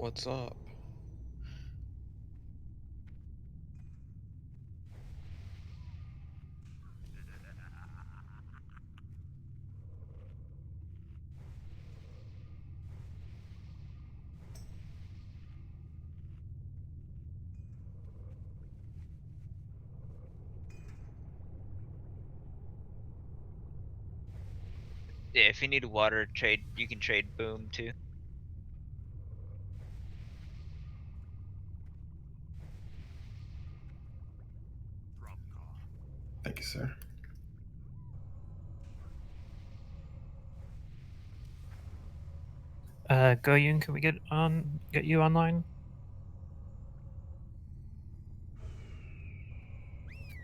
What's up? Yeah, if you need water, you can trade boom too. Thank you, sir. Goyun, can we get you online?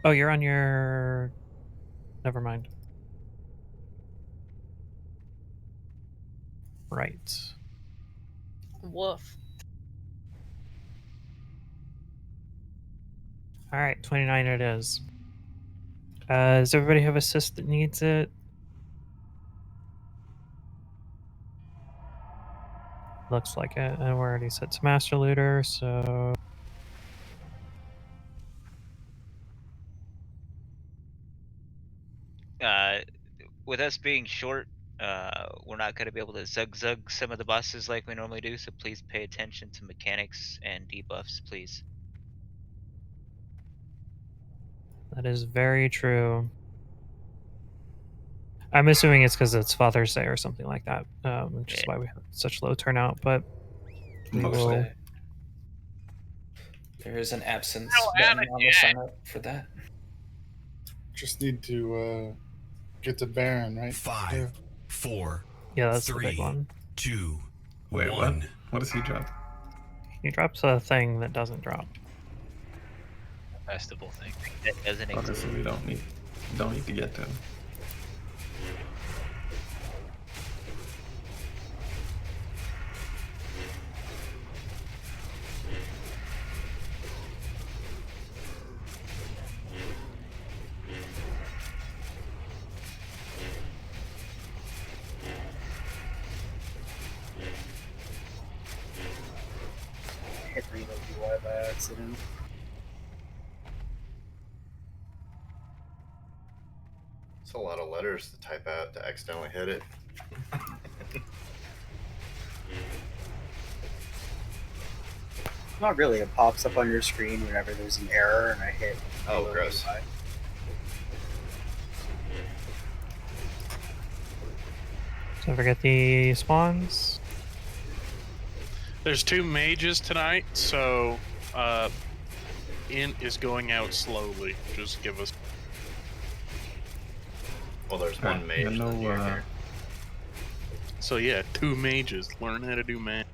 Oh, you're on your... Never mind. Right. Woof. Alright, 29 it is. Does everybody have assist that needs it? Looks like it. And we're already set to Master Looter, so... With us being short, we're not going to be able to zug some of the bosses like we normally do, so please pay attention to mechanics and debuffs, please. That is very true. I'm assuming it's because it's Father's Day or something like that, which is why we have such low turnout, but we will... There is an absence No, button on the sign up for that. Just need to get to Baron, right? 5, 4, Yeah, that's 3, the big one. 2, Wait, 1. What does he drop? He drops a thing that doesn't drop. Festival thing that doesn't Okay, exist. so we don't need to get to him. Hit reload UI by accident. It's a lot of letters to type out to accidentally hit it. Not really. It pops up on your screen whenever there's an error, and I hit. Oh, reload gross. UI. Don't forget the spawns. There's 2 mages tonight, so Int is going out slowly. Just give us. Well, there's one mage. I know, here. So yeah, 2 mages. Learn how to do math.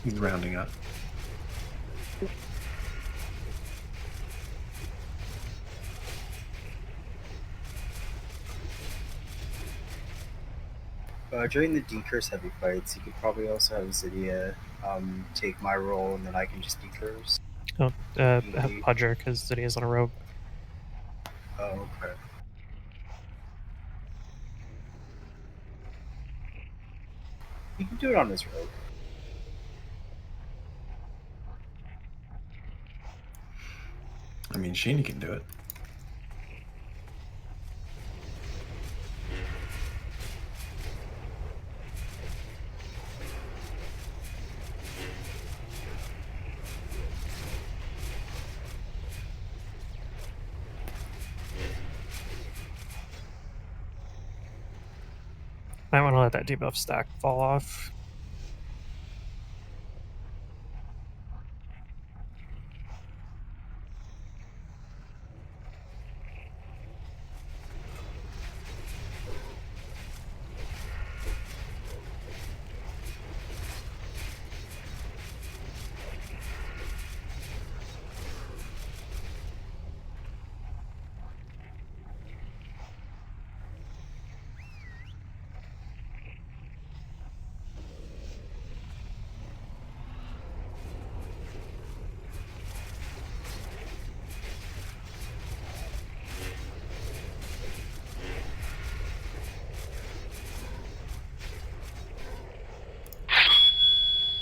He's rounding up. During the decurse heavy fights, you could probably also have Zydia take my role, and then I can just decurse. Oh, have Pudger, because Zydia's on a rope. Oh, okay. You can do it on his rope. I mean, Sheeny can do it. Might want to let that debuff stack fall off.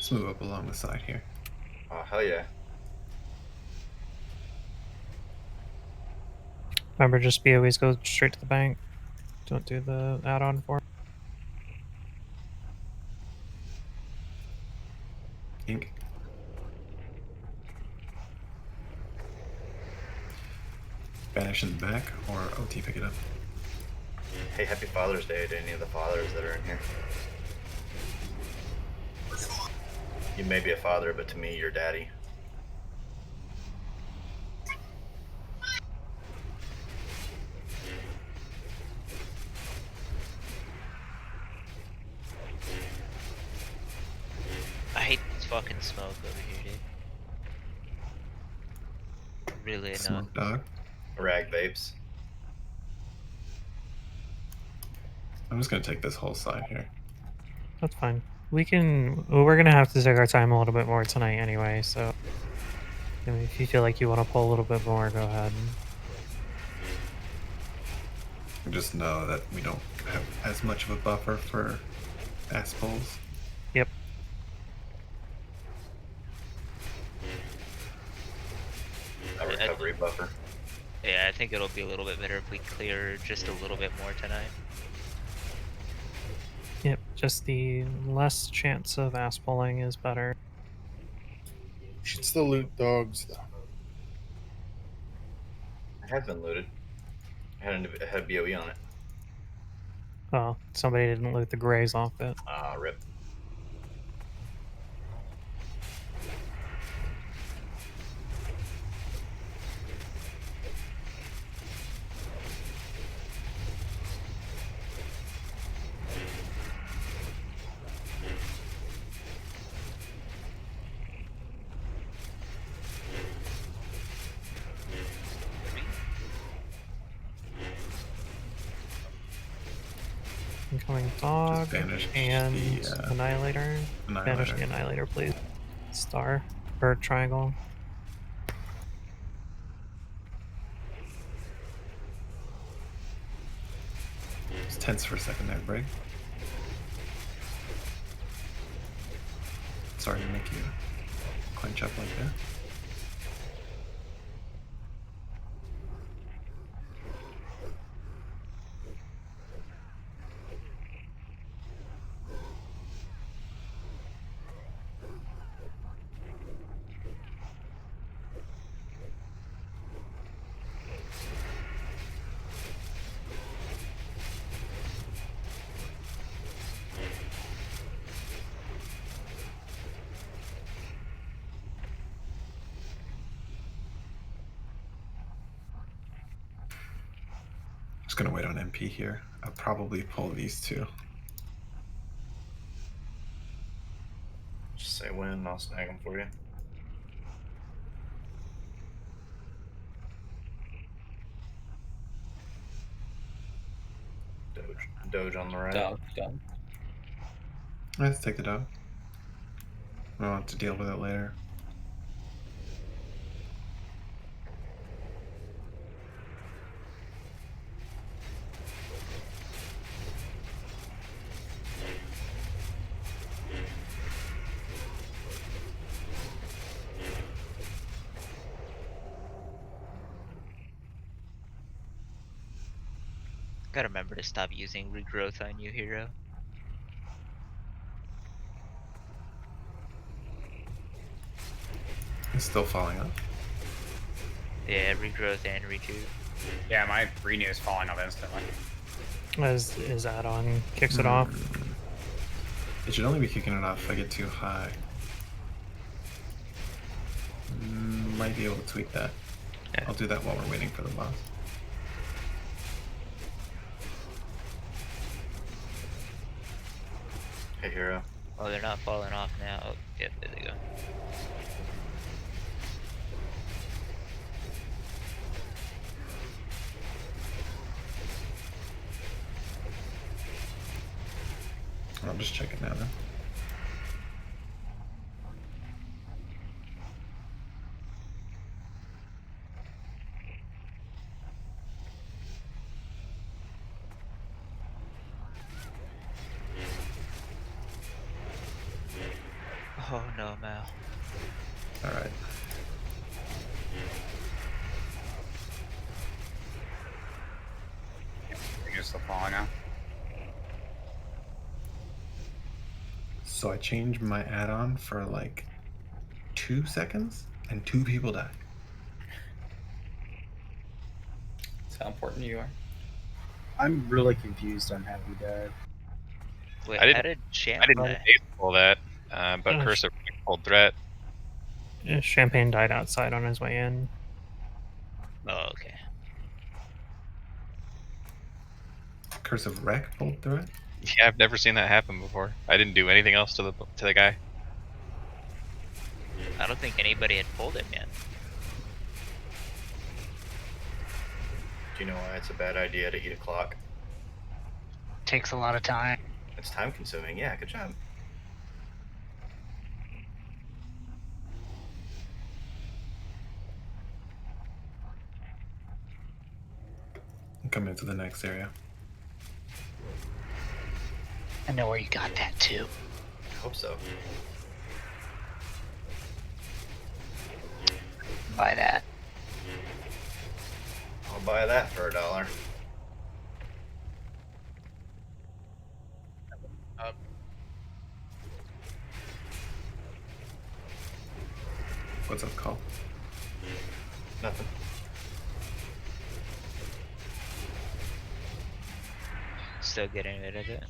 Let's move up along the side here. Oh, hell yeah. Remember, just BOEs go straight to the bank. Don't do the add-on for. Ink. Banish in the back, or OT pick it up. Hey, happy Father's Day to any of the fathers that are in here. You may be a father, but to me, you're daddy. I hate this fucking smoke over here, dude. Really annoying. Smoke dog. Rag vapes. I'm just gonna take this whole side here. That's fine. We can. Well, we're gonna have to take our time a little bit more tonight anyway. So, I mean, if you feel like you want to pull a little bit more, go ahead. Just know that we don't have as much of a buffer for ass pulls. Yep. A recovery buffer. Yeah, I think it'll be a little bit better if we clear just a little bit more tonight. Yep. Just the less chance of ass pulling is better. Should still loot dogs though. It has been looted. It had a BOE on it. Oh, somebody didn't loot the grays off it. Ah, rip. Incoming dog banish and the, annihilator. Banish the annihilator, please. Star or triangle. It's tense for a second there, Brig. Sorry to make you clench up like that. Just gonna wait on MP here. I'll probably pull these two. Just say when, and I'll snag them for you. Doge on the right. Dog, dog. Let's take the dog. I don't have to deal with it later. Gotta remember to stop using regrowth on you, hero. It's still falling off. Yeah, regrowth and recoup. Yeah, my renew is falling off instantly. As is add-on kicks it off. It should only be kicking it off if I get too high. Might be able to tweak that. Yeah. I'll do that while we're waiting for the boss. Hey, hero. Oh, they're not falling off now. Oh, yep, there they go. I'm just checking now then. Oh, still falling now. So I changed my add-on for like 2 seconds, and 2 people died. That's how important you are. I'm really confused on how he died. Wait, I how didn't- did Champ I didn't die? pull that, but Oh, Curse of pulled threat. Champagne died outside on his way in. Oh, okay. Curse of Wreck pulled through it. Yeah, I've never seen that happen before. I didn't do anything else to the guy. I don't think anybody had pulled him yet. Do you know why it's a bad idea to eat a clock? Takes a lot of time. It's time consuming. Yeah, good job. I'm coming to the next area. I know where you got that too. I hope so. Buy that. I'll buy that for $1. What's up, call? Nothing. Still getting rid of it.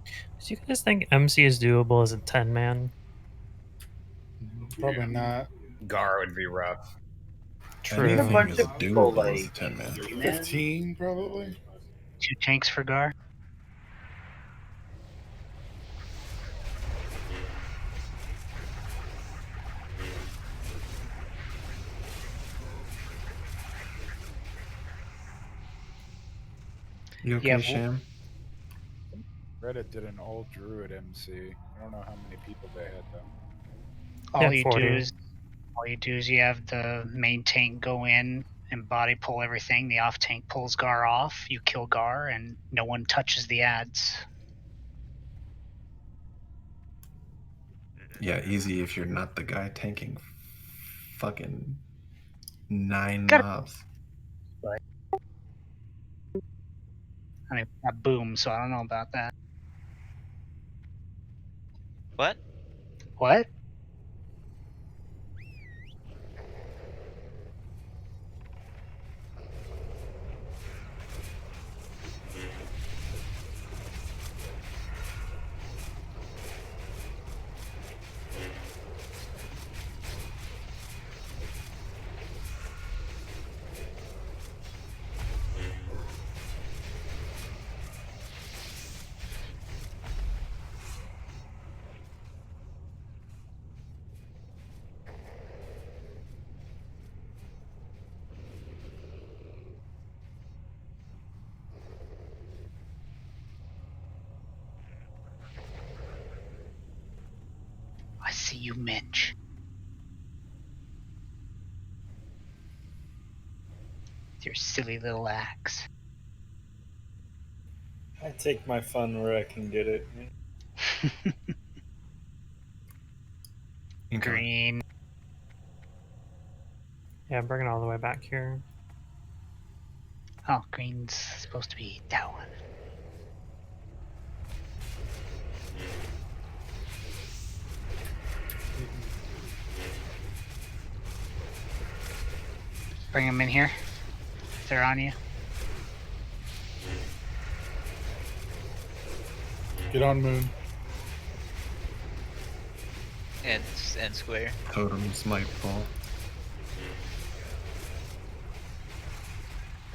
Do you guys think MC is doable as a 10-man? Probably not. Gar would be rough. True. Need a Anything bunch is of people doable as a like 10-man. 15, probably. 2 tanks for Gar. You okay, Yeah, Sham? Reddit did an all druid MC. I don't know how many people they had though. All Yeah, you 40. do is you have the main tank go in and body pull everything. The off tank pulls Gar off. You kill Gar, and no one touches the ads. Yeah, easy if you're not the guy tanking fucking 9 Got it. mobs. I mean, not boom, so I don't know about that. What? What? I see you, Mitch. With your silly little axe. I take my fun where I can get it. Green. Yeah, bring it all the way back here. Oh, green's supposed to be that one. Bring them in here. If they're on you. Get on moon. And square. Totems might fall.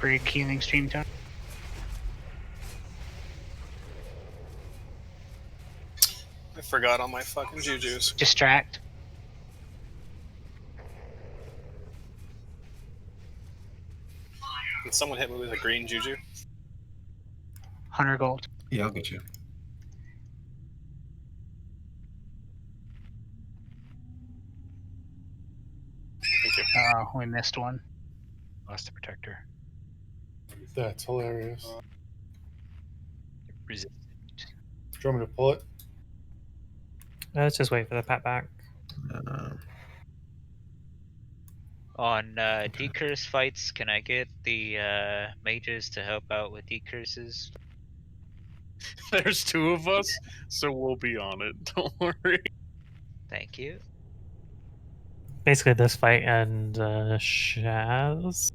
Brig healing stream tone. I forgot all my fucking jujus. Distract. Can someone hit me with a green juju? 100 gold. Yeah, I'll get you. Thank you. We missed one. Lost the protector. That's hilarious. Resist. Do you want me to pull it? Let's just wait for the pat back. On decurse fights, can I get the mages to help out with decurses? There's two of us, so we'll be on it. Don't worry. Thank you. Basically, this fight and Shaz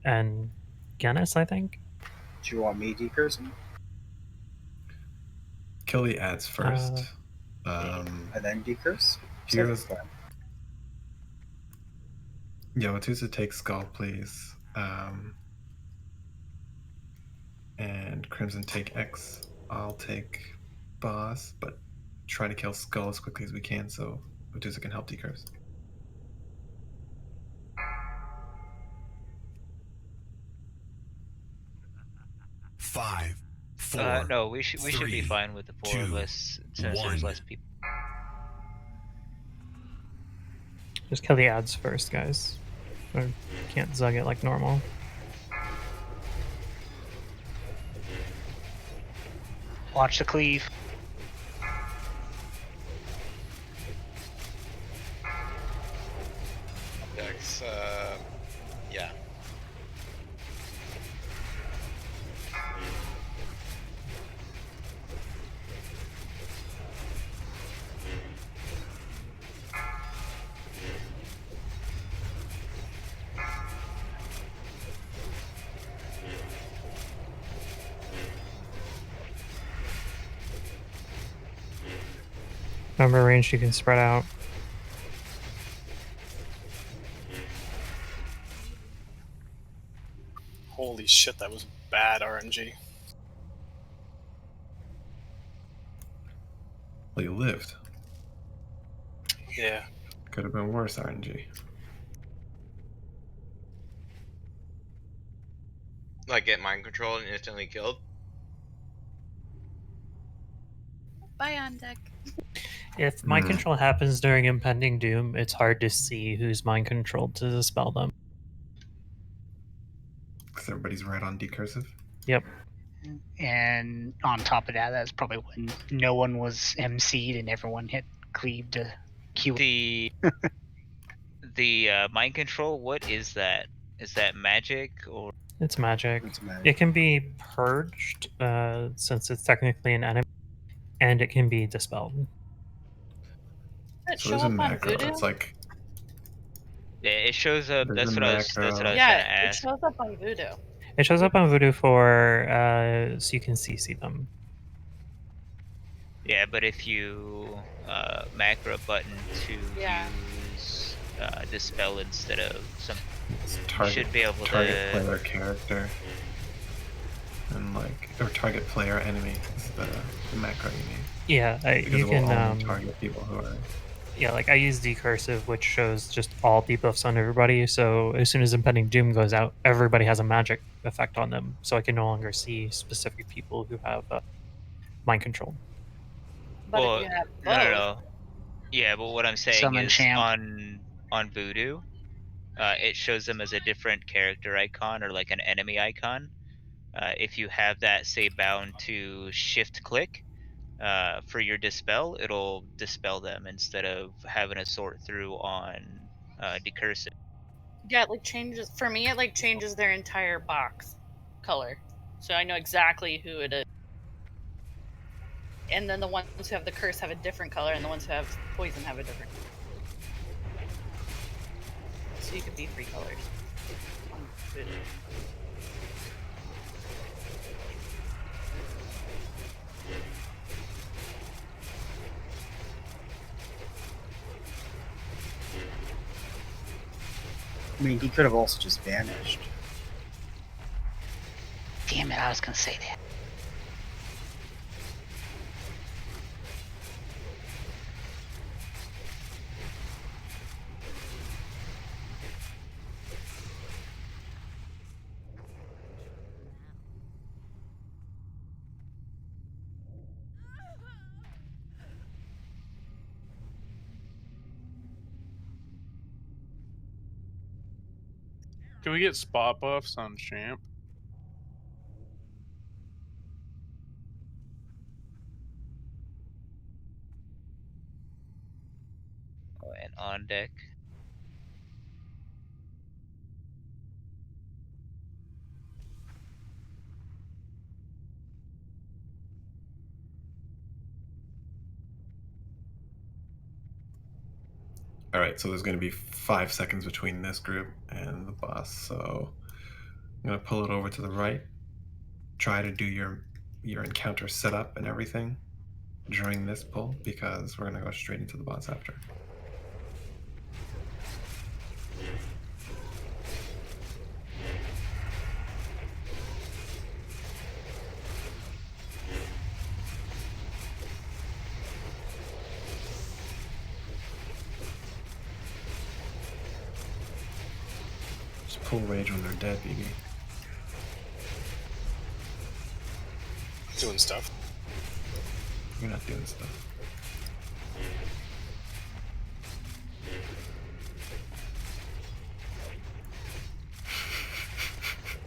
and Guinness, I think. Do you want me decursion? Kill the ads first. And then decurse? Heroes. Yeah, Watusa take Skull, please. And Crimson take X. I'll take Boss, but try to kill Skull as quickly as we can so Watusa can help decurse. Five, four. No, we should be fine with the four of 2, us since 1. there's less people. Just kill the ads first, guys. Or can't zug it like normal. Watch the cleave. Dex, yeah. Remember, range you can spread out. Holy shit, that was bad RNG. Well, you lived. Yeah. Could have been worse, RNG. Like get mind controlled and instantly killed. Bye on deck. If mind control happens during impending doom, it's hard to see who's mind controlled to dispel them. Because everybody's right on decursive. Yep. And on top of that, that's probably when no one was MC'd and everyone hit cleave to Q. The mind control, what is that? Is that magic or? It's magic. It can be purged, since it's technically an enemy, and it can be dispelled. Does it So show there's a up on macro. Voodoo? It's like Yeah, it shows up. There's That's a what I was. That's what I was Yeah, trying to it ask. shows up on Voodoo. It shows up on Voodoo for so you can CC them. Yeah, but if you macro button to Yeah. use dispel instead of some, you target, should be able target to. player character. And like, or target player enemy is the macro you need. Yeah, Because you it will can only target people who are. Yeah, like I use decursive, which shows just all debuffs on everybody. So as soon as impending doom goes out, everybody has a magic effect on them. So I can no longer see specific people who have mind control. But Well, if you have both, no. Yeah, but what I'm saying Summon is champ. on Voodoo, it shows them as a different character icon or like an enemy icon. If you have that, say, bound to shift click for your dispel, it'll dispel them instead of having to sort through on decursive. yeah, it like changes for me. It like changes their entire box color, so I know exactly who it is. And then the ones who have the curse have a different color, and the ones who have poison have a different. So you could be 3 colors. on Voodoo. I mean, he could have also just vanished. Damn it, I was gonna say that. Can we get spot buffs on Champ? And on deck. All right, so there's going to be 5 seconds between this group and the boss. So I'm going to pull it over to the right. Try to do your encounter setup and everything during this pull, because we're going to go straight into the boss after. Just pull rage when they're dead, baby. Doing stuff. You're not doing stuff.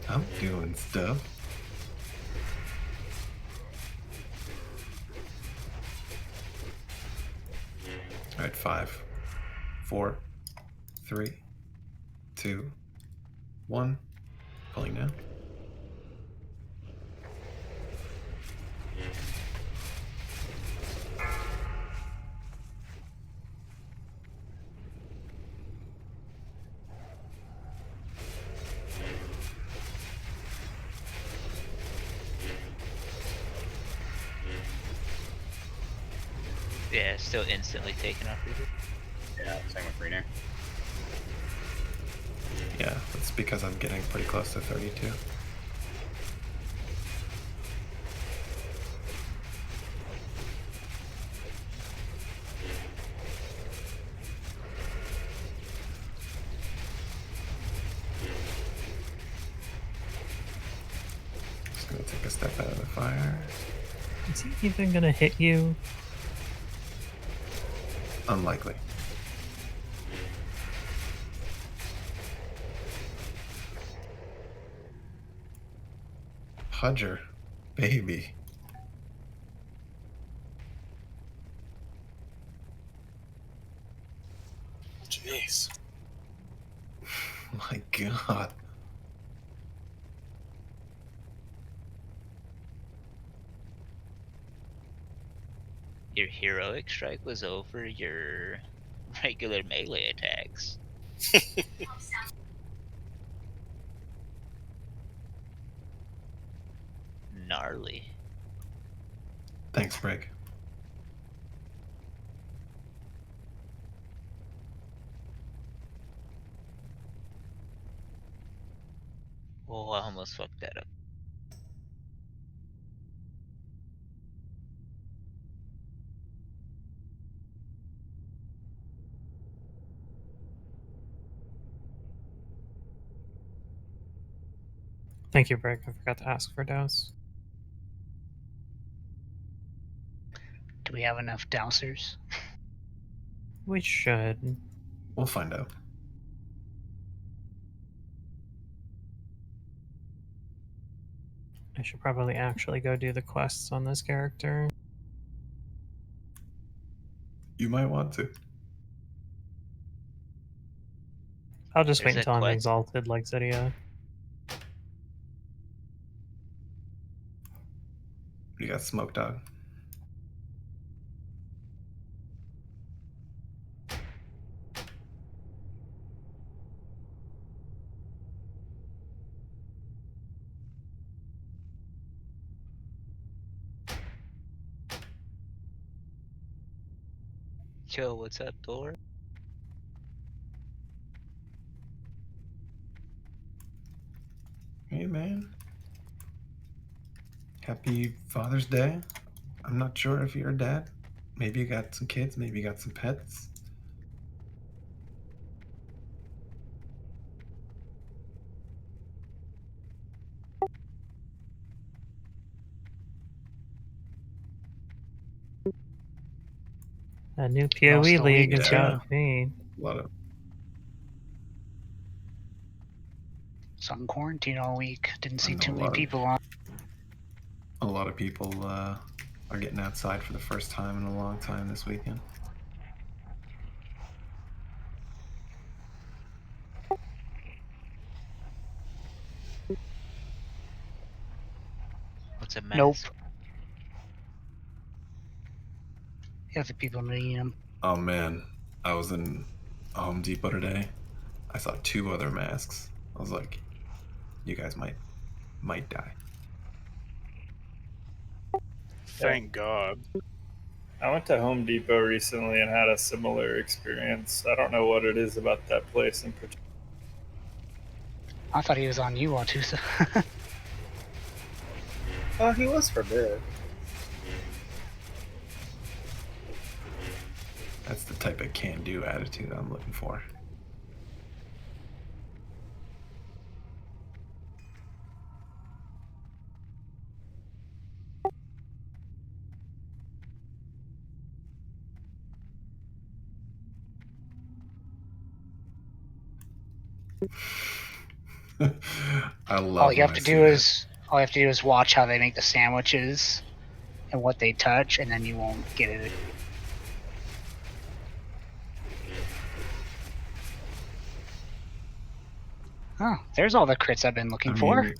I'm doing stuff. All right, 5, 4, 3, 2, 1. Pulling now. Yeah, still instantly taken off reader. Yeah, same with Greener. Yeah, that's because I'm getting pretty close to 32. Just gonna take a step out of the fire. Is he even gonna hit you? Unlikely. Pudger, baby. Jeez. My God. Your heroic strike was over your regular melee attacks. Gnarly. Thanks, Break. Oh, I almost fucked that up. Thank you, Brick. I forgot to ask for douse. Do we have enough dousers? We should. We'll find out. I should probably actually go do the quests on this character. You might want to. I'll just There's wait a until I'm quest. exalted like Zydia. You got smoked, dog. Yo, what's up, Thor? Hey, man. Happy Father's Day. I'm not sure if you're a dad. Maybe you got some kids, maybe you got some pets. That new Lost PoE the league league, has too. got me. A lot of So I'm quarantined all week. Didn't I see know too a many lot of- people on. a lot of people are getting outside for the first time in a long time this weekend. What's a mask? Nope. Yeah, the people needing them. Oh man, I was in Home Depot today. I saw 2 other masks. I was like, you guys might die. Thank God. I went to Home Depot recently and had a similar experience. I don't know what it is about that place in particular. I thought he was on you, Watusa. Oh, he was for a bit. That's the type of can-do attitude I'm looking for. I love all you have when to I see do that. is watch how they make the sandwiches and what they touch, and then you won't get it. Oh, there's all the crits I've been looking for.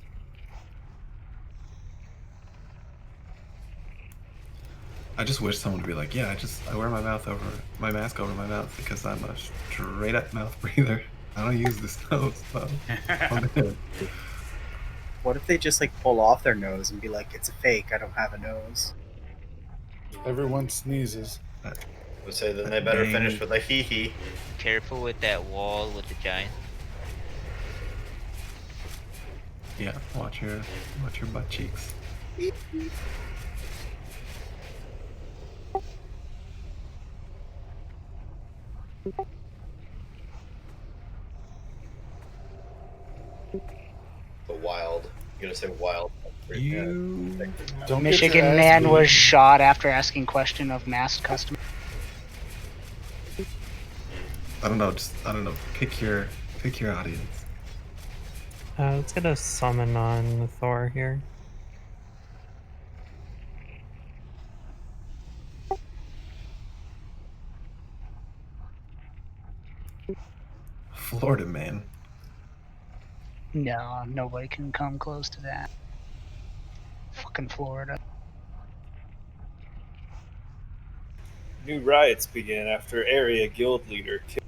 I just wish someone would be like, yeah, I wear my mask over my mouth because I'm a straight up mouth breather. I don't use this nose. So I'm good. What if they just like pull off their nose and be like, it's a fake, I don't have a nose? Everyone sneezes. Let's say then they better Dang. finish with a hee hee. Careful with that wall with the giant. Yeah, watch your butt cheeks. The wild. You're gonna say wild. You don't Michigan man was shot after asking question of masked customer. I don't know. Pick your audience. Let's get a summon on Thor here. Florida man. No, nobody can come close to that. Fucking Florida. New riots begin after area guild leader killed.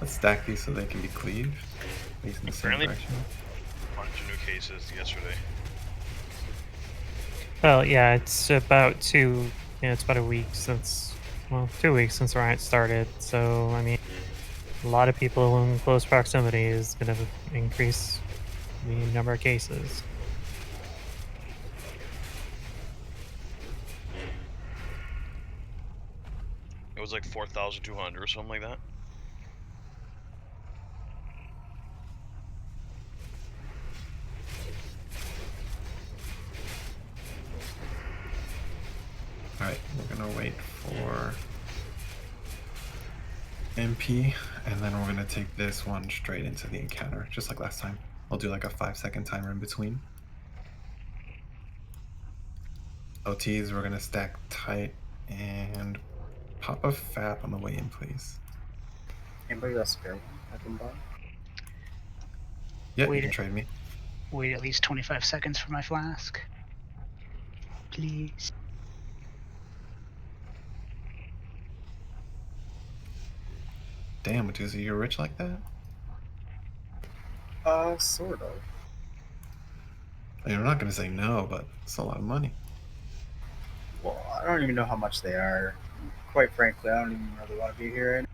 Let's stack these so they can be cleaved. These in the same Apparently, direction. a bunch of new cases yesterday. Well, yeah, it's about it's about a week since, 2 weeks since the riot started. So, I mean, a lot of people in close proximity is going to increase the number of cases. It was like 4,200 or something like that. Alright, we're gonna wait for MP, and then we're gonna take this one straight into the encounter, just like last time. I'll do like a 5-second timer in between. OTs, we're gonna stack tight and pop a FAP on the way in, please. Anybody got a spare one I can buy? Yeah, you can trade me. Wait at least 25 seconds for my flask. Please. Damn, Matusa, you're rich like that? Sort of. You're not gonna say no, but it's a lot of money. Well, I don't even know how much they are. Quite frankly, I don't even really want to be here.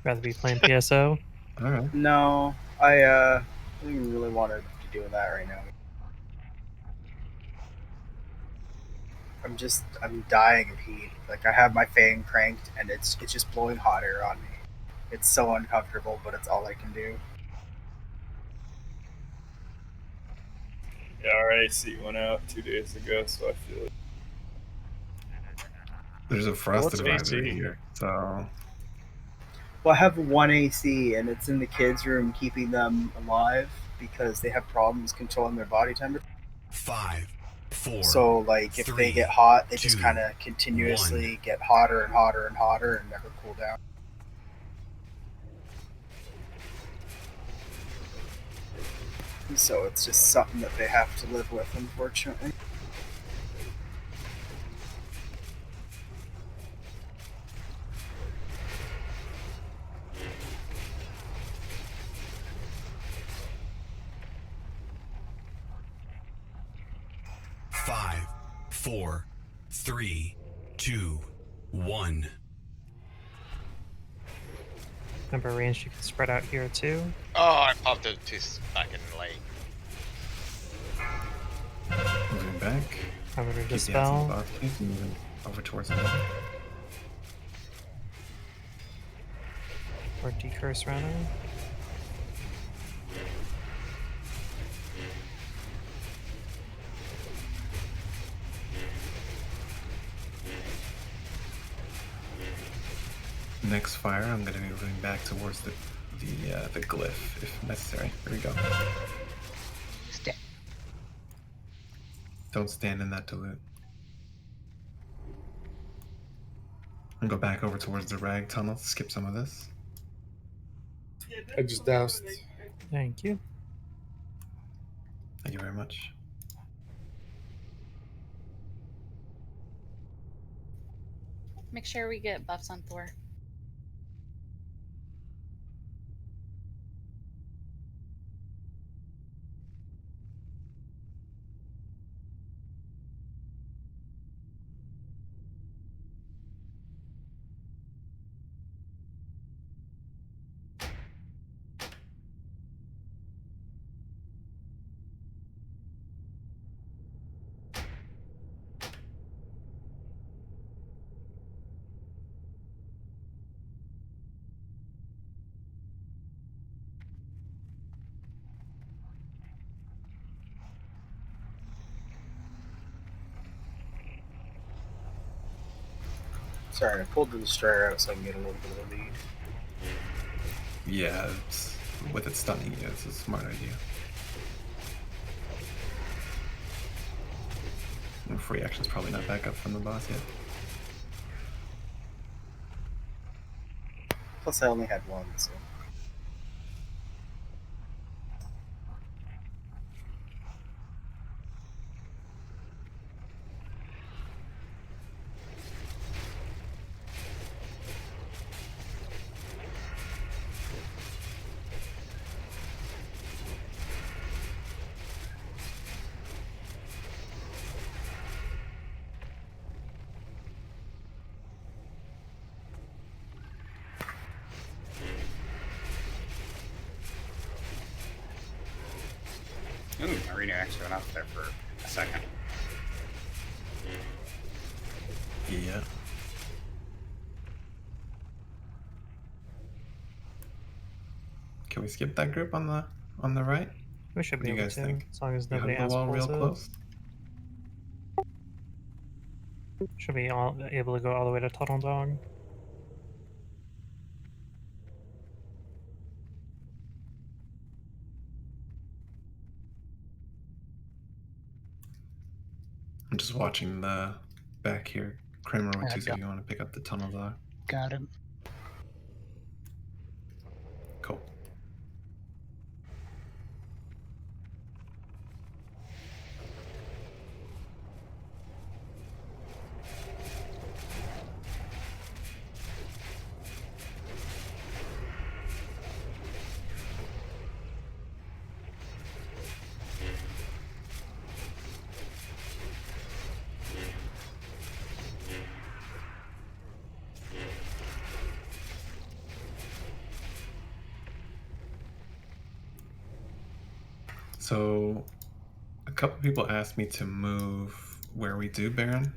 Rather be playing PSO? Alright. No, I don't even really want to be doing that right now. I'm dying of heat. Like, I have my fan cranked and it's just blowing hot air on me. It's so uncomfortable, but it's all I can do. Yeah, our AC went out 2 days ago, so I feel it. There's a frost What's advisory AC? here, so Well, I have one AC and it's in the kids' room keeping them alive because they have problems controlling their body temperature. 5, 4. So, like, if 3, they get hot, they 2, just kind of continuously get hotter and hotter and hotter and never cool down. So it's just something that they have to live with, unfortunately. 4, 3, 2, 1. Remember, ranged, you can spread out here too. Oh, I popped it too fucking late. Moving back. Remember to Keep the ads in the dispel. boss case and moving over towards the middle. Or decurse rather. Next fire, I'm going to be moving back towards the glyph if necessary. Here we go. Don't stand in that dilute. And go back over towards the rag tunnel. Skip some of this. I just doused. Thank you. Thank you very much. Make sure we get buffs on Thor. Sorry, I pulled the destroyer out so I can get a little bit of a lead. Yeah, with it stunning you, it's a smart idea. And free action's probably not back up from the boss yet. Plus, I only had one, so. Ooh, Marina actually went up there for a second. Yeah. Can we skip that group on the right? We should What be do you able guys to, think? as long as You nobody hug the wall real asshole it. close. Should be all able to go all the way to Tunnel Dog. I'm just watching the back here. Kramer with 2 got if you want to pick up the tunnel dog. Got him. Cool. So, a couple people asked me to move where we do Baron.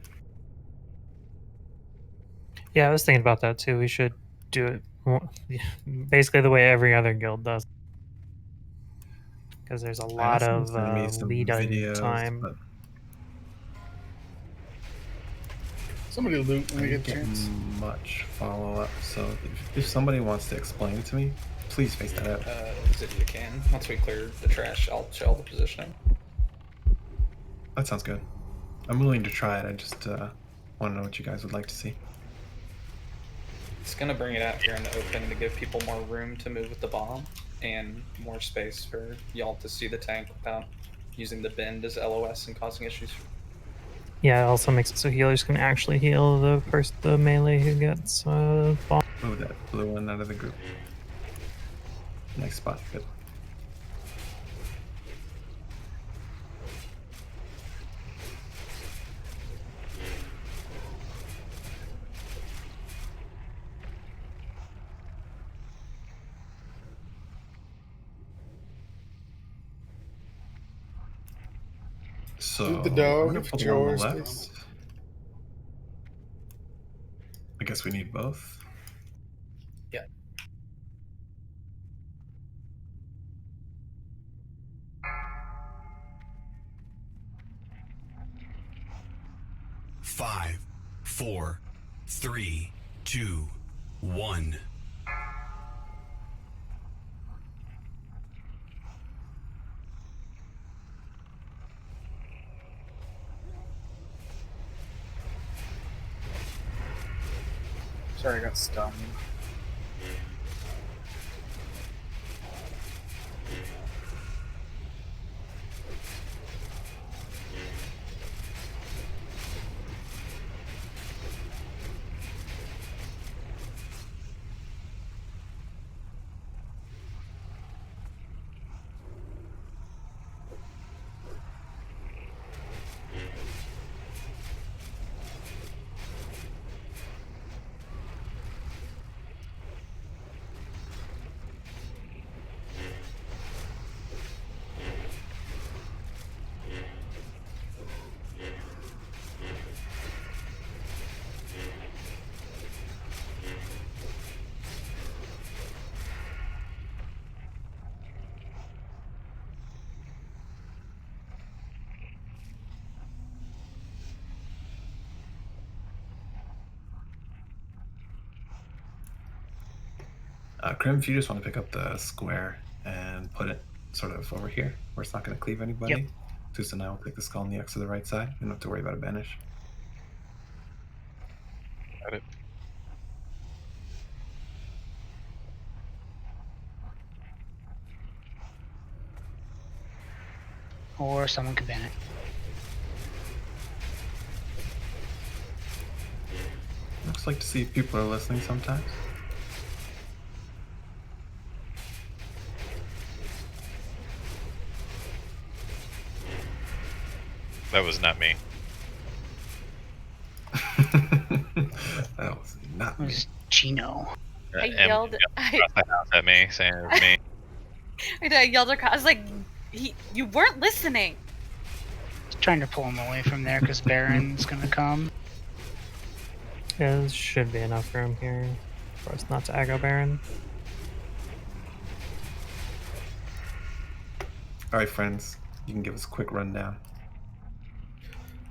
Yeah, I was thinking about that too. We should do it basically the way every other guild does. Because there's a I lot asked them to of send me some lead-in videos, time. but Somebody loot when I we didn't get a get chance. much follow-up. So, if somebody wants to explain it to me, please face that out. If you can. Once we clear the trash, I'll shell the positioning. That sounds good. I'm willing to try it. I just want to know what you guys would like to see. It's gonna bring it out here in the open to give people more room to move with the bomb and more space for y'all to see the tank without using the bend as LOS and causing issues. Yeah, it also makes it so healers can actually heal the melee who gets bomb. Oh, that blue one out of the group. Nice spot. Good. So Feed the I'm dog gonna if put it's one on the yours. left. I guess we need both. Yeah. Five, four, three, two, one. Sorry, I got stung. Krim, if you just want to pick up the square and put it sort of over here, where it's not going to cleave anybody. Yep. Tusa and I will take the skull and the X to the right side. You don't have to worry about a banish. Got it. Or someone could ban it. Looks like to see if people are listening sometimes. That was not me. That was not It was Gino. I Emily yelled. jumped across the house at me, saying it was me. I yelled across. I was like, you weren't listening. Just trying to pull him away from there because Baron's gonna come. Yeah, there should be enough room here for us not to aggro Baron. All right, friends, you can give us a quick rundown.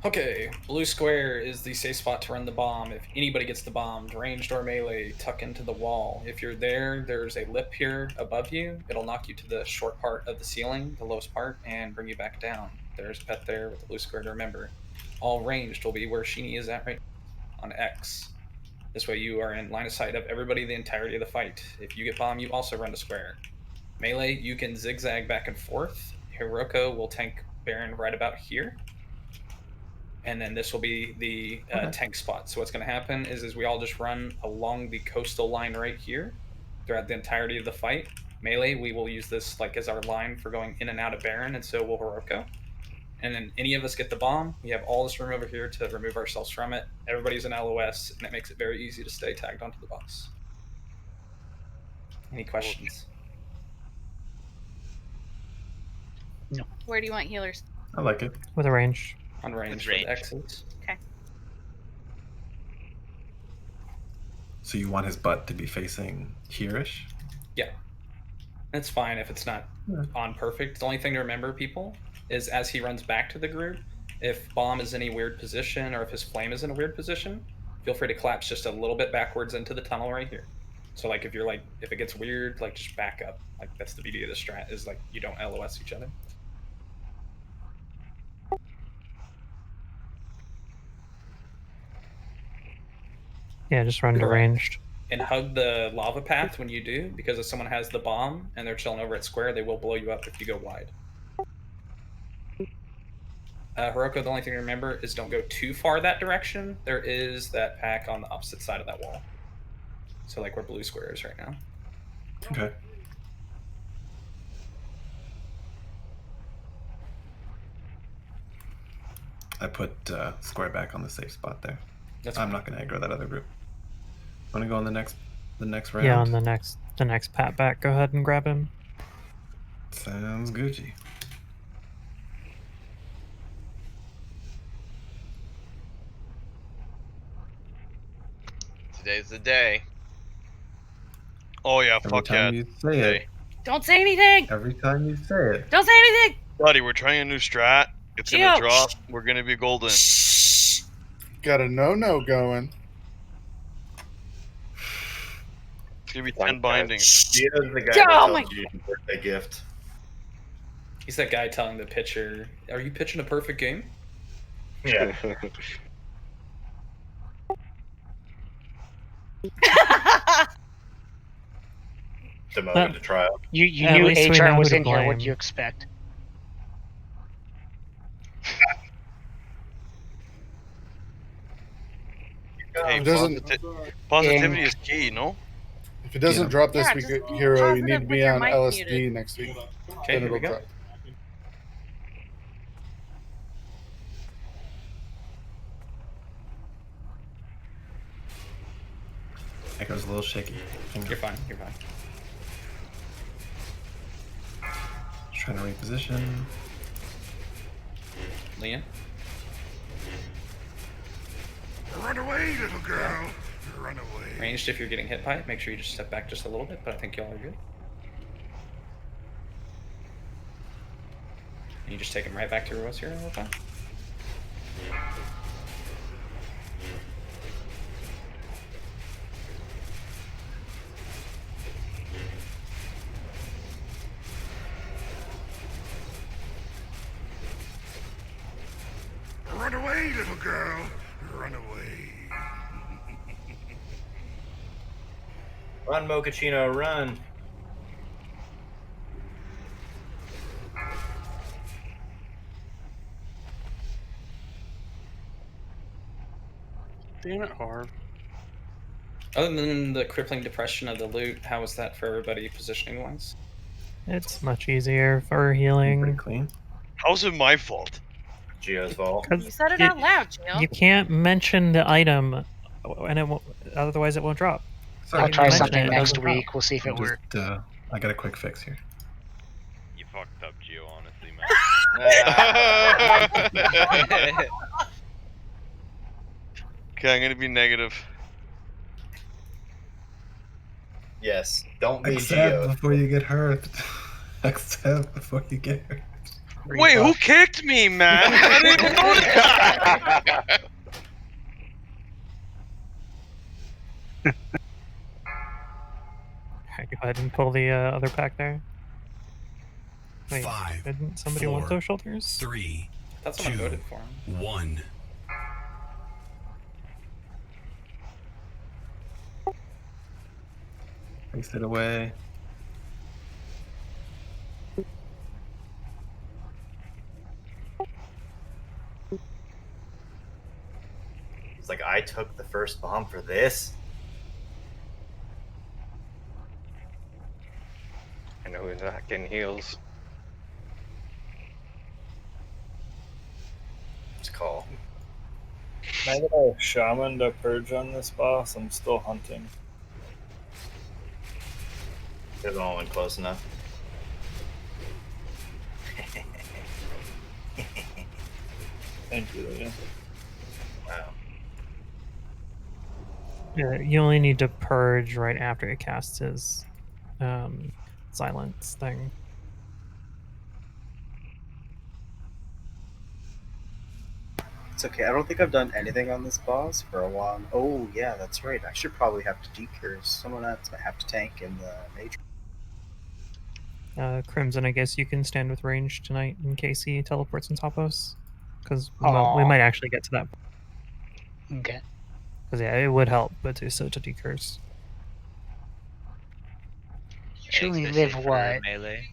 Okay, blue square is the safe spot to run the bomb. If anybody gets the bomb, ranged or melee, tuck into the wall. If you're there, there's a lip here above you. It'll knock you to the short part of the ceiling, the lowest part, and bring you back down. There's a pet there with the blue square to remember. All ranged will be where Sheeny is at right now, on X. This way you are in line of sight of everybody the entirety of the fight. If you get bomb, you also run to square. Melee, you can zigzag back and forth. Hiroko will tank Baron right about here. And then this will be the tank spot. So what's going to happen is we all just run along the coastal line right here throughout the entirety of the fight. Melee, we will use this like as our line for going in and out of Baron, and so will Hiroko. And then any of us get the bomb, we have all this room over here to remove ourselves from it. Everybody's an LOS, and it makes it very easy to stay tagged onto the boss. Any questions? No. Where do you want healers? I like it. With a range. On range With for the exits. Okay. So you want his butt to be facing here-ish? Yeah. It's fine if it's not on perfect. The only thing to remember, people, is as he runs back to the group, if bomb is in a weird position or if his flame is in a weird position, feel free to collapse just a little bit backwards into the tunnel right here. So like if you're like, if it gets weird, like just back up. Like that's the beauty of the strat, is like you don't LOS each other. Yeah, just run to Correct. ranged. And hug the lava path when you do, because if someone has the bomb and they're chilling over at square, they will blow you up if you go wide. Hiroko, the only thing to remember is don't go too far that direction. There is that pack on the opposite side of that wall. So like where blue square is right now. Okay. I put square back on the safe spot there. I'm not going to aggro that other group. Want to go on the next round? Yeah, on the next pat back, go ahead and grab him. Sounds Gucci. Today's the day. Oh yeah, Every fuck time yeah. you say it, Don't say anything. every time you say it, Don't say anything. Buddy, we're trying a new strat. It's gonna Gio, drop. shh. We're gonna be golden. Got a no going. It's gonna be 10 bindings. Gio's the guy Oh that my- tells you your birthday gift. He's that guy telling the pitcher, "Are you pitching a perfect game?" Yeah. Demoted to trial. You At knew least we know HR who was to in here. blame. What'd you expect? Hey, It doesn't- positivity is key, no? If it doesn't drop this Yeah, week, just be Hero, you positive need to with be your on mic LSD muted. next week. Okay, Then here we it'll go. drop. Echo's a little shaky. You're fine. You're fine. Just trying to reposition. Leon. Run away, little girl. Run away. Ranged, if you're getting hit by it, make sure you just step back just a little bit, but I think y'all are good. And you just take him right back to where he was here all the time. Run away, little girl. Run away. Run, Mochaccino, run. Damn it, Harv. Other than the crippling depression of the loot, how was that for everybody positioning wise? It's much easier for healing. Clean. How's it my fault? Gio's fault. You said it out loud, Gio. You can't mention the item, and it won't. Otherwise, it won't drop. Sorry, I'll try mention something it, it next doesn't drop. week. We'll see if it works. I got a quick fix here. You fucked up, Gio, honestly, man. Okay, I'm gonna be negative. Yes. Don't be Accept Gio. before you get hurt. Accept before you get hurt. Wait, who kicked me, man? I didn't even notice that. Alright, go ahead and pull the other pack there. Wait, 5, didn't somebody 4, want those shoulders? 3, That's what I 2, voted for him. 1. Place it away. It's like I took the first bomb for this. I know who's not getting heals. It's call. Can I get a shaman to purge on this boss? I'm still hunting. There's only one close enough. Thank you, Leah. Wow. Yeah, you only need to purge right after it casts his silence thing. It's okay. I don't think I've done anything on this boss for a while. Oh, yeah, that's right. I should probably have to decurse. Someone else might have to tank in the major. Crimson, I guess you can stand with range tonight in case he teleports on top of us. Because we Aw. might actually get to that. Okay. Because, yeah, it would help, but to decurse. Usually Especially live for what? Melee.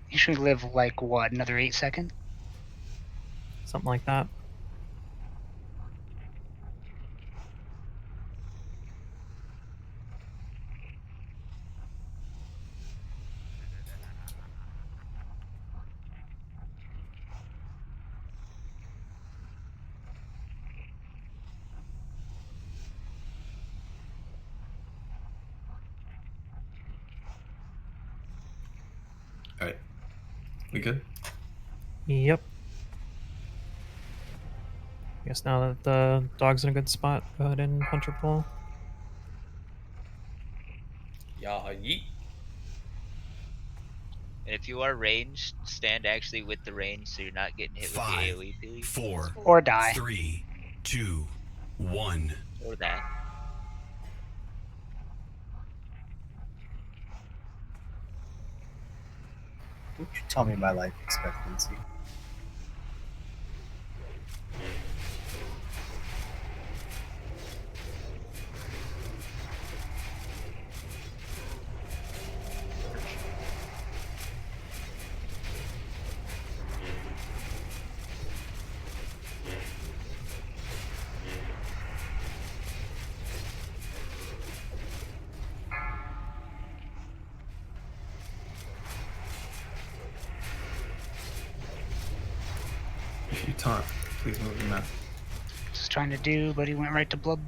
Usually live like what? Another 8 seconds? Something like that. Alright. We good? Yep. Guess now that the dog's in a good spot, go ahead and punch or pull. yeet. And if you are ranged, stand actually with the range so you're not getting hit with the AoE, please. 4, Or die. 3, 2, 1. Or that. Don't you tell me my life expectancy. If you taunt, please move the map. Just trying to do, but he went right to blood.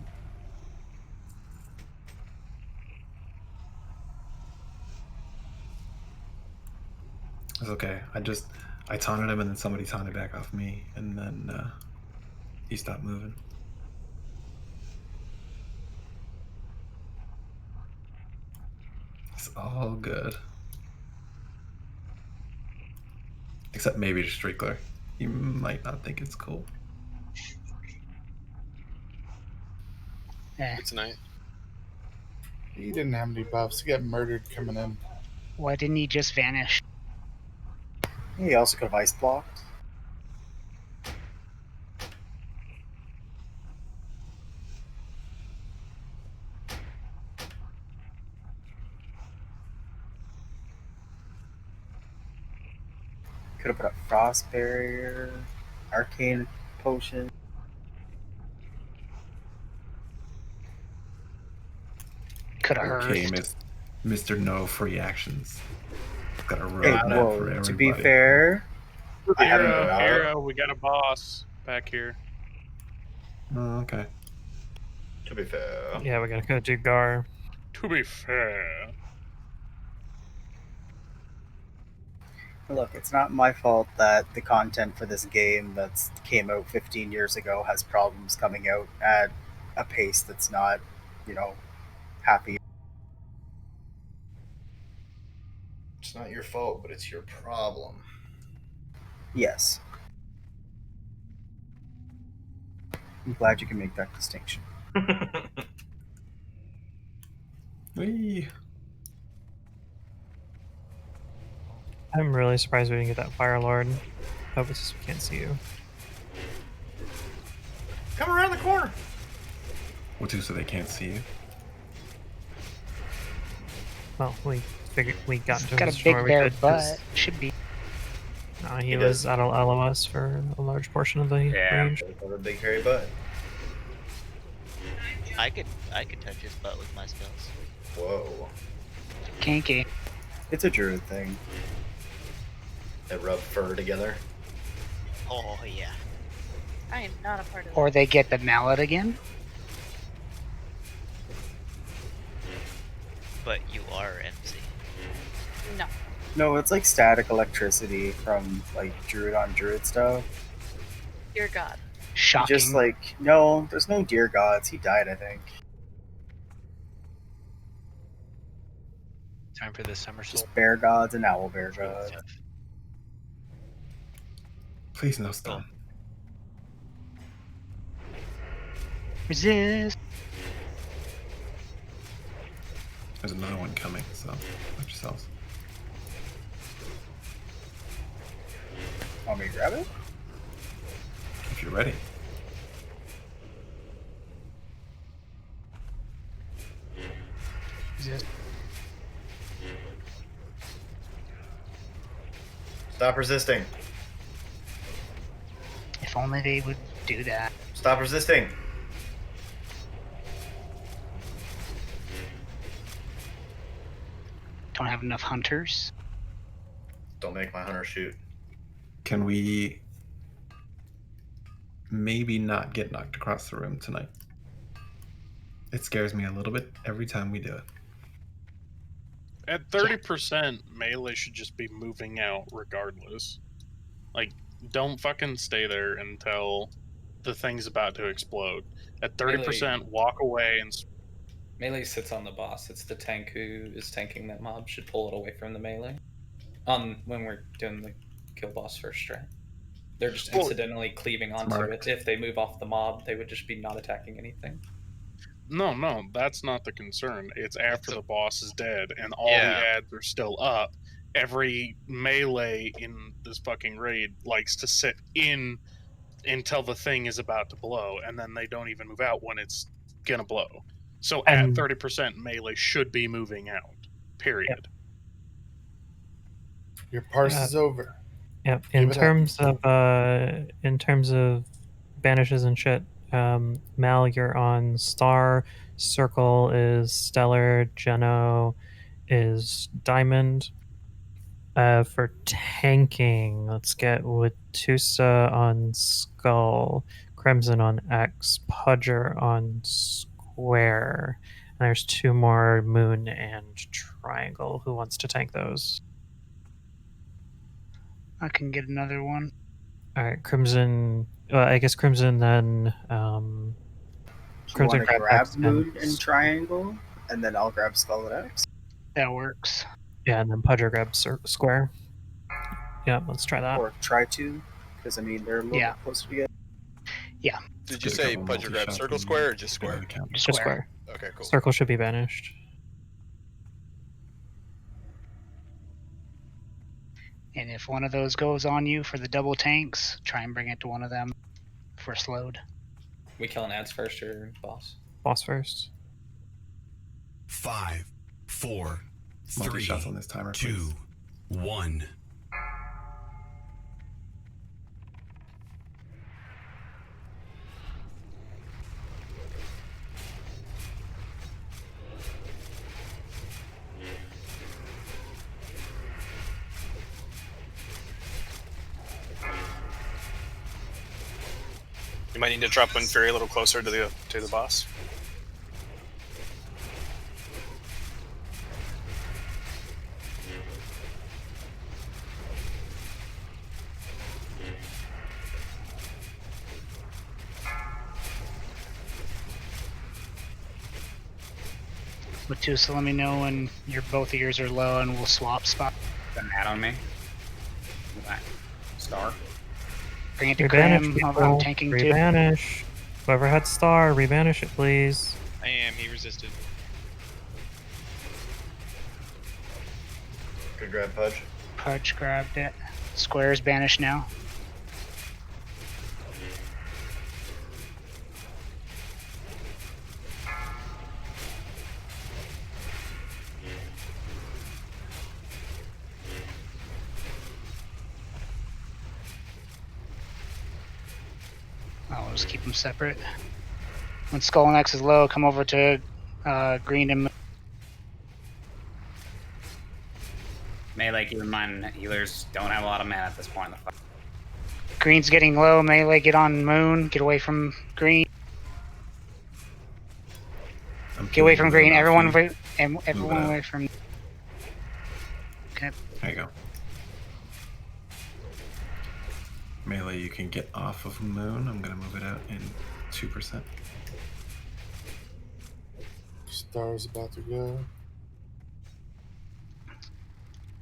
It's okay. I taunted him and then somebody taunted back off me, and then he stopped moving. It's all good. Except maybe just Strickler. You might not think it's cool. Yeah. It's night. He didn't have any buffs. He got murdered coming in. Why didn't he just vanish? He also could have ice blocked. Could have put a frost barrier, arcane potion. Could have Okay, heard. Mr. No Free Actions. Got a Hey, roadmap whoa, for everybody. to be fair, I haven't been out. Hero, we got a boss back here. Oh, okay. To be fair. Yeah, we gotta go do Gar. To be fair. Look, it's not my fault that the content for this game that came out 15 years ago has problems coming out at a pace that's not, happy. It's not your fault, but it's your problem. Yes. I'm glad you can make that distinction. Whee. I'm really surprised we didn't get that Fire Lord. Oh, it's just we can't see you. Come around the corner. What do so they can't see you? Well, we figured we got into Got his a big before we bare did, 'cause, butt. Should be. he was out of LOS for a large portion of the range. With a big hairy butt. I could touch his butt with my spells. Whoa. Kinky. It's a druid thing. They rub fur together. Oh yeah. I am not a part of that. Or they get the mallet again. But you are MC. No. No, it's like static electricity from like druid on druid stuff. Dear God. Shocking. Just like, no, there's no dear gods. He died, I think. Time for the somersault. Just bear gods and owl bear gods. Please no stun. Resist. There's another one coming, so watch yourselves. Want me to grab it? If you're ready. Resist. Stop resisting. If only they would do that. Stop resisting. Don't have enough hunters. Don't make my hunter shoot. Can we maybe not get knocked across the room tonight? It scares me a little bit every time we do it. At 30%, melee should just be moving out regardless. Like, don't fucking stay there until the thing's about to explode. At 30%, walk away and Melee sits on the boss. It's the tank who is tanking that mob should pull it away from the melee. When we're doing the kill boss first strat. They're just incidentally cleaving onto it. If they move off the mob, they would just be not attacking anything. No, that's not the concern. It's after the boss is dead and all the ads are still up. Every melee in this fucking raid likes to sit in until the thing is about to blow, and then they don't even move out when it's gonna blow. So at 30%, melee should be moving out. Period. Your parse is over. Yep. Give In it up. terms of banishes and shit, Mal, you're on Star. Circle is Stellar. Geno is Diamond. For tanking, let's get Watusa on Skull, Crimson on X, Pudger on Square. And there's 2 more, Moon and Triangle. Who wants to tank those? I can get another one. All right, Crimson. I guess Crimson then. Do you Crimson want to grab grab X Moon and Triangle, and then I'll grab Skull and X? That works. Yeah, and then Pudger grabs Square. Yeah, let's try that. Or try to, because I mean they're a little bit closer together. Yeah. Did you say Pudger grab circle square or just square? Just Square. Okay, cool. Circle should be banished. And if one of those goes on you for the double tanks, try and bring it to one of them first load. We killing ads first or boss? Boss first. 5, 4, 3, Multi-shots on this timer, 2, please. 1. You might need to drop one Fury a little closer to the boss. Matusa, let me know when both of yours are low and we'll swap spot. An ad on me. Star. Bring it to Rebanish, Crim. people. I'm tanking too. Rebanish. Whoever had Star, rebanish it, please. I am. He resisted. Good grab, Pudge. Pudge grabbed it. Square is banished now. I'll just keep them separate. When Skull and X is low, come over to green and Melee, keep in mind, healers don't have a lot of mana at this point in the fight. green's getting low. Melee, get on Moon. Get away from green. Get away from green. Everyone away from. Okay. There you go. Melee, you can get off of Moon. I'm going to move it out in 2%. Star's about to go.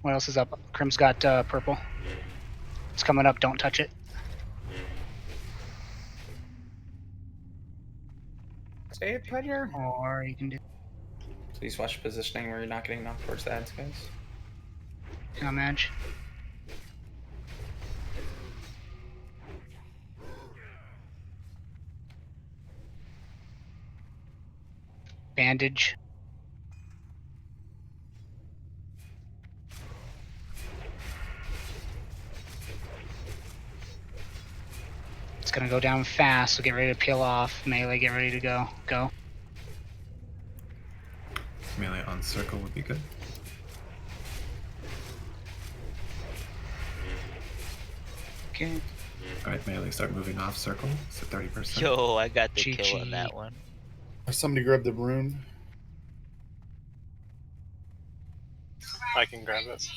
What else is up? Crim's got purple. It's coming up. Don't touch it. Say it, Pudger. Or you can do. Please watch positioning where you're not getting knocked towards the ads, guys. On edge. Bandage. It's gonna go down fast, so get ready to peel off. Melee, get ready to go. Go. Melee on circle would be good. Okay. Alright, Melee, start moving off circle. It's at 30%. Yo, I got the kill on that one. Somebody grab the rune. I can grab it.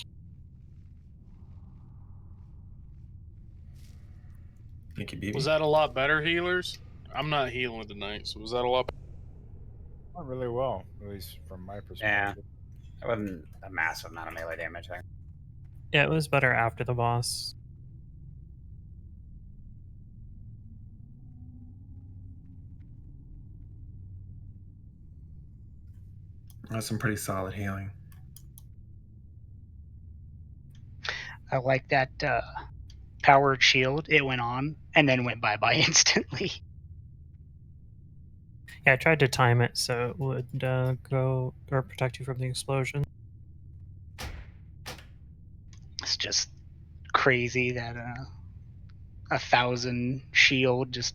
Thank you, BB. Was that a lot better, healers? I'm not healing tonight, so was that a lot better? Went really well, at least from my Yeah. perspective. That wasn't a massive amount of melee damage there. Yeah, it was better after the boss. That's some pretty solid healing. I like that powered shield. It went on and then went bye-bye instantly. Yeah, I tried to time it so it would go or protect you from the explosion. It's just crazy that 1,000 shield just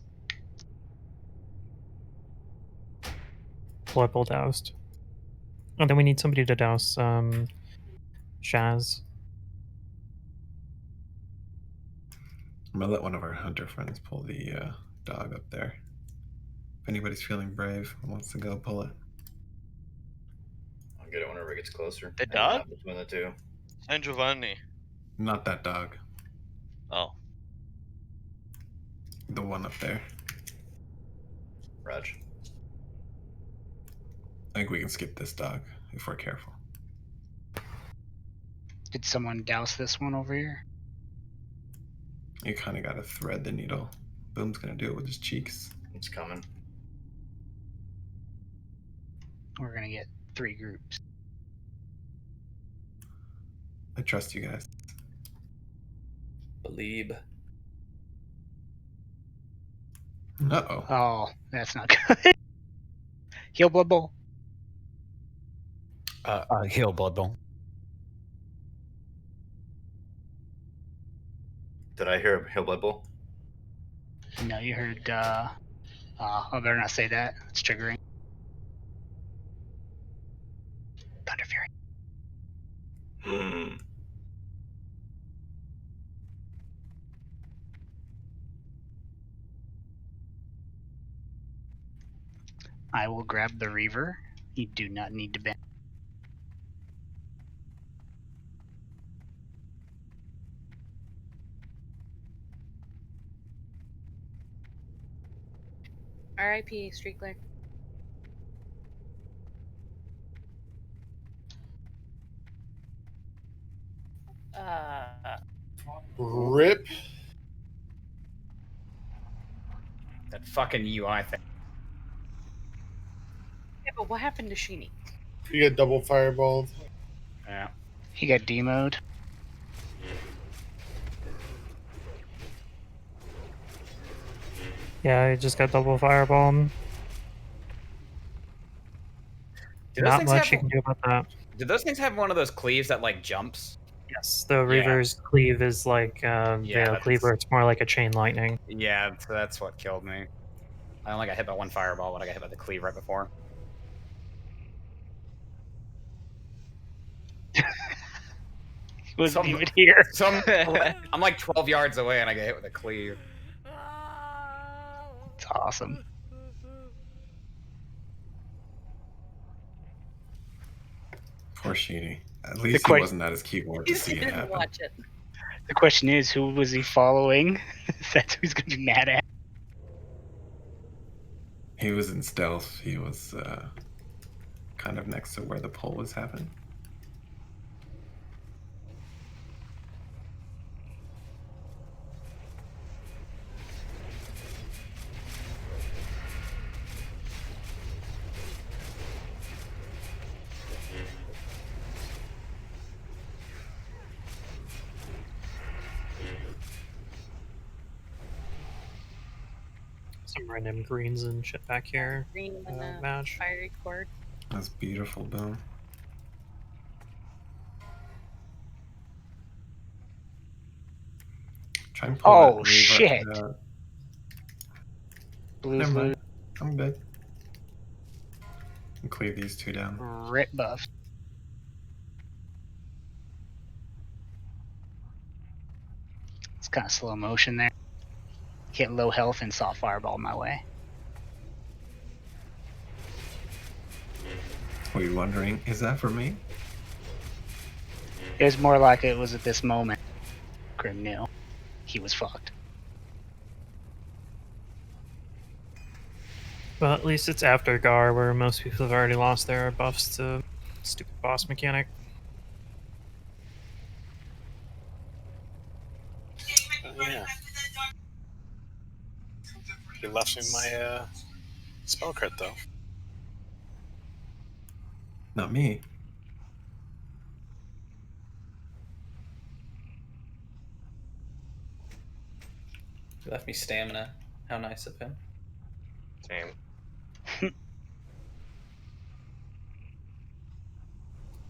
Blood Bowl doused. And then we need somebody to douse Shaz. I'm gonna let one of our hunter friends pull the dog up there. If anybody's feeling brave and wants to go pull it. I'll get it whenever it gets closer. The dog? Between the two. San Giovanni. Not that dog. Oh. The one up there. Raj. I think we can skip this dog if we're careful. Did someone douse this one over here? You kind of got to thread the needle. Boom's gonna do it with his cheeks. It's coming. We're gonna get 3 groups. I trust you guys. Believe. Uh-oh. Oh, that's not good. Heal Blood Bowl. Heal Blood Bowl. Did I hear Hill Blood Bowl? No, you heard. I better not say that. It's triggering. Thunder Fury. I will grab the Reaver. You do not need to bend. R.I.P. Streakler. Rip. That fucking UI thing. Yeah, but what happened to Sheeny? You get double fireballed. Yeah. He got demoed. Yeah, I just got double fireball. Not much you can do about that. Do those things have one of those cleaves that like jumps? Yes, the Reaver's cleave is like the cleaver. It's more like a chain lightning. Yeah, so that's what killed me. I only got hit by 1 fireball, but I got hit by the cleave right before. Wasn't even here. I'm like 12 yards away and I get hit with a cleave. It's awesome. Poor Sheeny. At least he wasn't at his keyboard to see it happen. Watch it. The question is, who was he following? That's who's going to be mad at. He was in stealth. He was kind of next to where the pull was happening. Some random greens and shit back here. Green and a match. fiery cord. That's beautiful, Boom. Try and pull Oh, that Reaver shit. out. Blue's Never mind. loot. I'm good. And cleave these 2 down. Rip buff. It's kind of slow motion there. Hit low health and saw fireball my way. Were you wondering, is that for me? It was more like it was at this moment. Grim knew he was fucked. Well, at least it's after Gar, where most people have already lost their buffs to stupid boss mechanic. Yeah. He left me my spell crit though. Not me. He left me stamina. How nice of him. Same.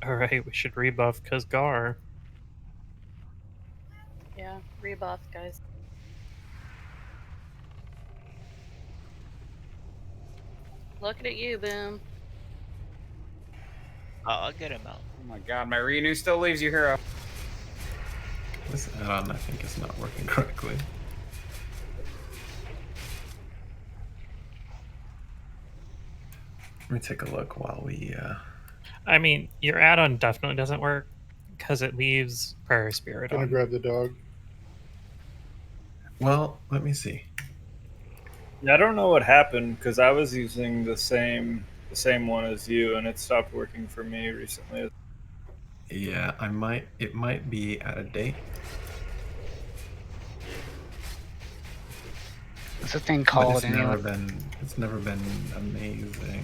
Alright, we should rebuff because Gar. Yeah, rebuff, guys. Looking at you, Boom. I'll get him out. Oh my god, my renew still leaves you, hero. This add-on, I think, is not working correctly. Let me take a look while we... I mean, your add-on definitely doesn't work because it leaves Prairie Spirit Gonna on. grab the dog. Well, let me see. Yeah, I don't know what happened because I was using the same one as you, and it stopped working for me recently. Yeah, it might be out of date. What's the thing But called it's anyway? it's never been amazing.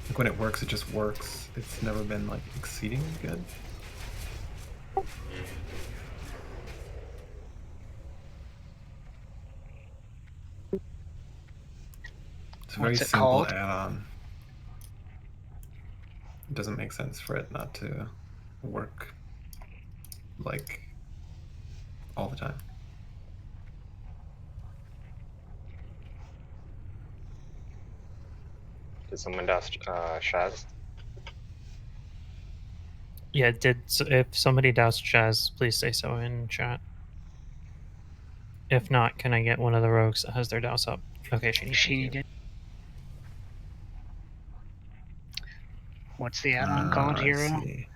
Like when it works, it just works. It's never been like exceedingly good. It's a very What's it simple called? add-on. It doesn't make sense for it not to work like all the time. Did someone douse Shaz? Yeah, if somebody doused Chaz, please say so in chat. If not, can I get one of the rogues that has their douse up? Okay, She did. What's the add-on called, Let's hero? see.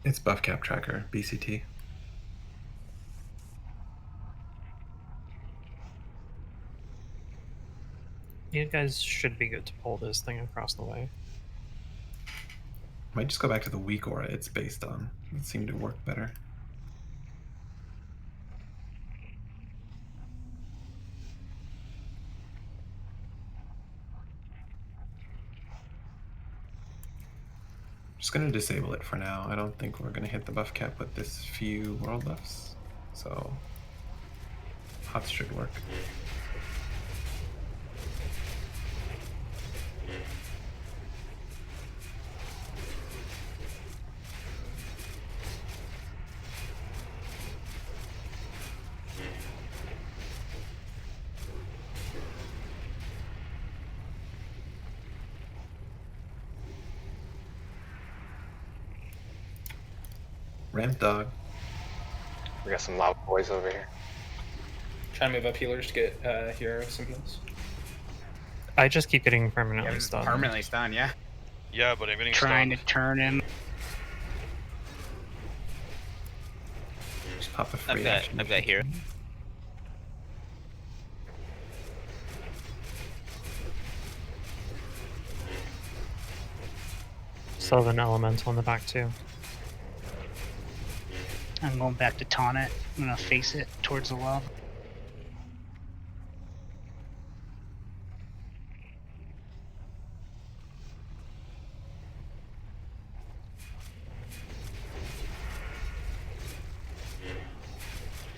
It's Buff Cap Tracker, BCT. You guys should be good to pull this thing across the way. Might just go back to the weak aura it's based on. It seemed to work better. Just going to disable it for now. I don't think we're going to hit the buff cap with this few world buffs. So, HOTS should work. Ramp dog. We got some loud boys over here. Trying to move up healers to get hero some heals. I just keep getting permanently Yeah, stunned. permanently stunned, yeah. Yeah, but I'm getting Trying stunned. to turn him. Just pop the free I've got action. here. Still have an elemental in the back too. I'm going back to taunt it. I'm gonna face it towards the lava.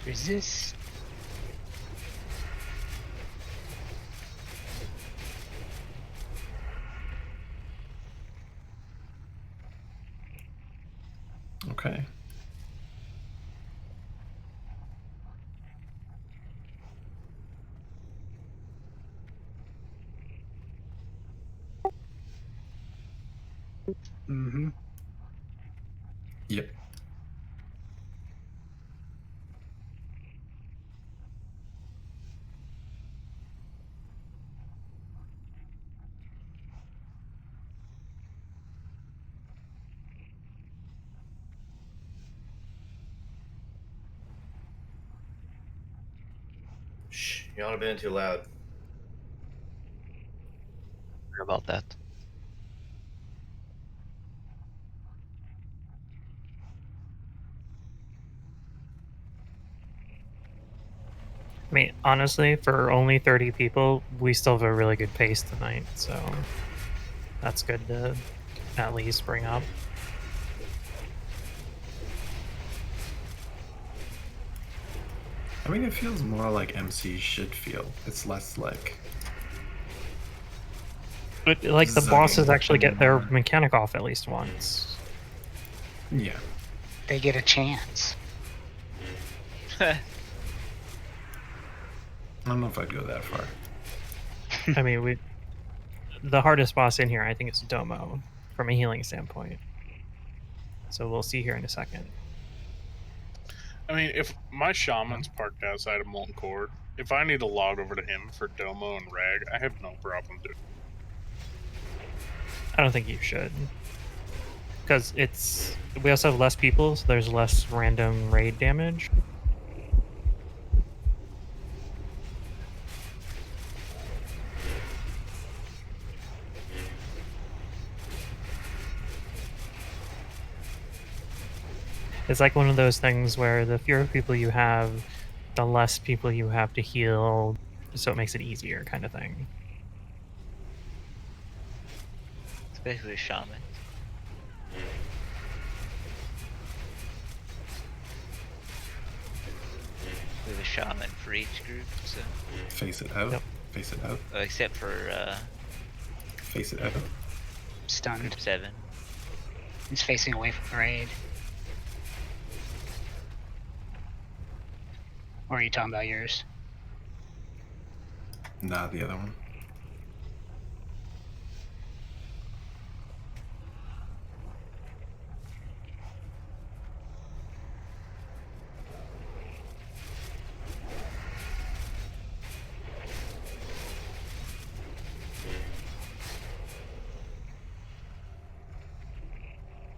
Resist. Okay. Mm-hmm. Yep. Shh, y'all have been too loud. Sorry about that. I mean, honestly, for only 30 people, we still have a really good pace tonight, so that's good to at least bring up. I mean, it feels more like MC should feel. It's less like... But, like, the bosses actually get their more. mechanic off at least once. Yeah. They get a chance. I don't know if I'd go that far. I mean, the hardest boss in here, I think, is Domo, from a healing standpoint. So we'll see here in a second. I mean, if my shaman's parked outside of Molten Core, if I need to log over to him for Domo and Rag, I have no problem doing it. I don't think you should. Because we also have less people, so there's less random raid damage. It's like one of those things where the fewer people you have, the less people you have to heal, so it makes it easier, kind of thing. It's basically a shaman. We have a shaman for each group, so. Face it out. Yep. Face it out. Except for face it out. Stunned. Group 7. He's facing away from the raid. Or are you talking about yours? Nah, the other one.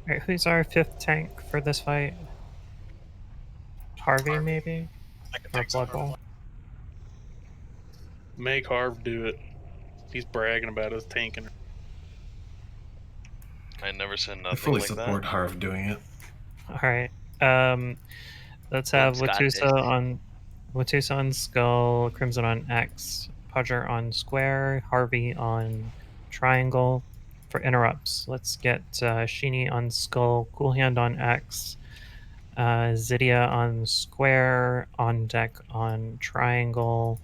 Alright, who's our 5th tank for this fight? Harvey, maybe? Or Blood Bowl? Make Harv do it. He's bragging about his tanking. I never said nothing I fully like support that. Harv doing it. Alright. Let's have Watusa on Skull, Crimson on X, Pudger on Square, Harvey on Triangle. For interrupts, let's get Sheeny on Skull, Cool Hand on X, Zydia on Square, On Deck on Triangle,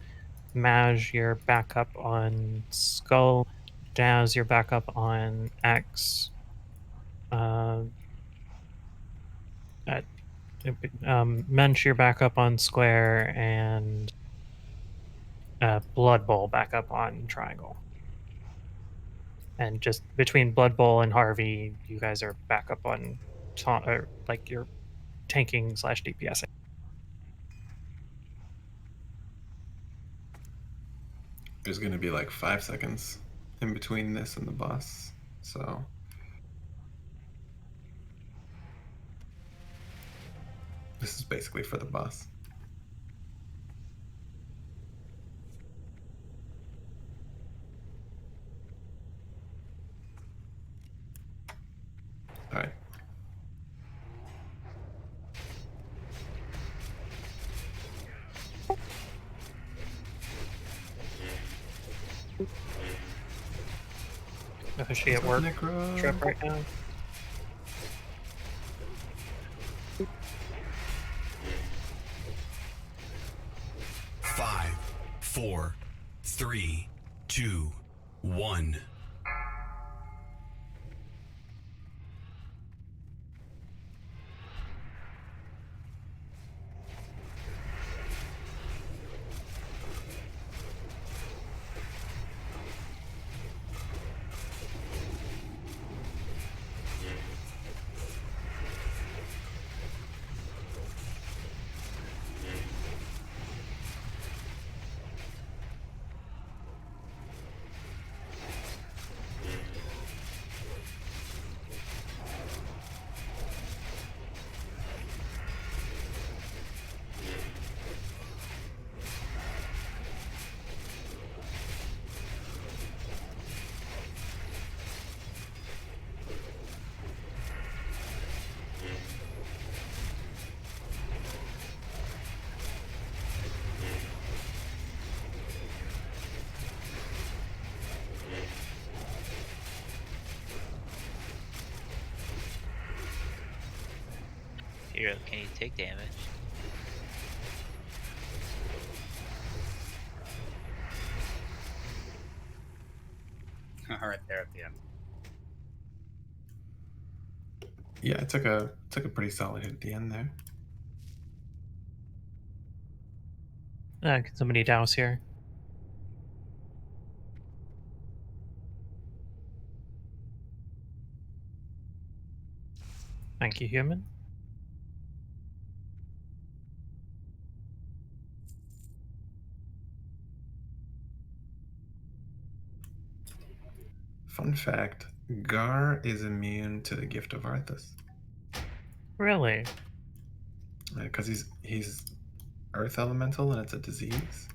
Maj, your backup on Skull, Daz, your backup on X, Mensch, your backup on Square, and Blood Bowl backup on Triangle. And just between Blood Bowl and Harvey, you guys are backup on like your tanking / DPSing. There's going to be like 5 seconds in between this and the boss, so... This is basically for the boss. Alright. Is she at work trip right now? Five, 4, 3, 2, 1. Hero, can you take damage? Right there at the end. Yeah, I took a pretty solid hit at the end there. Can somebody douse here? Thank you, human. Fun fact, Gar is immune to the gift of Arthas. Really? Because he's earth elemental and it's a disease.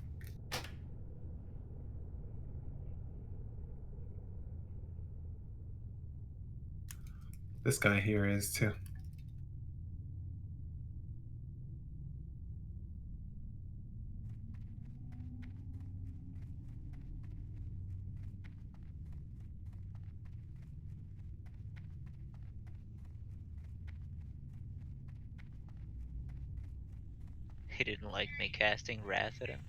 This guy here is too. He didn't like me casting Wrath at him.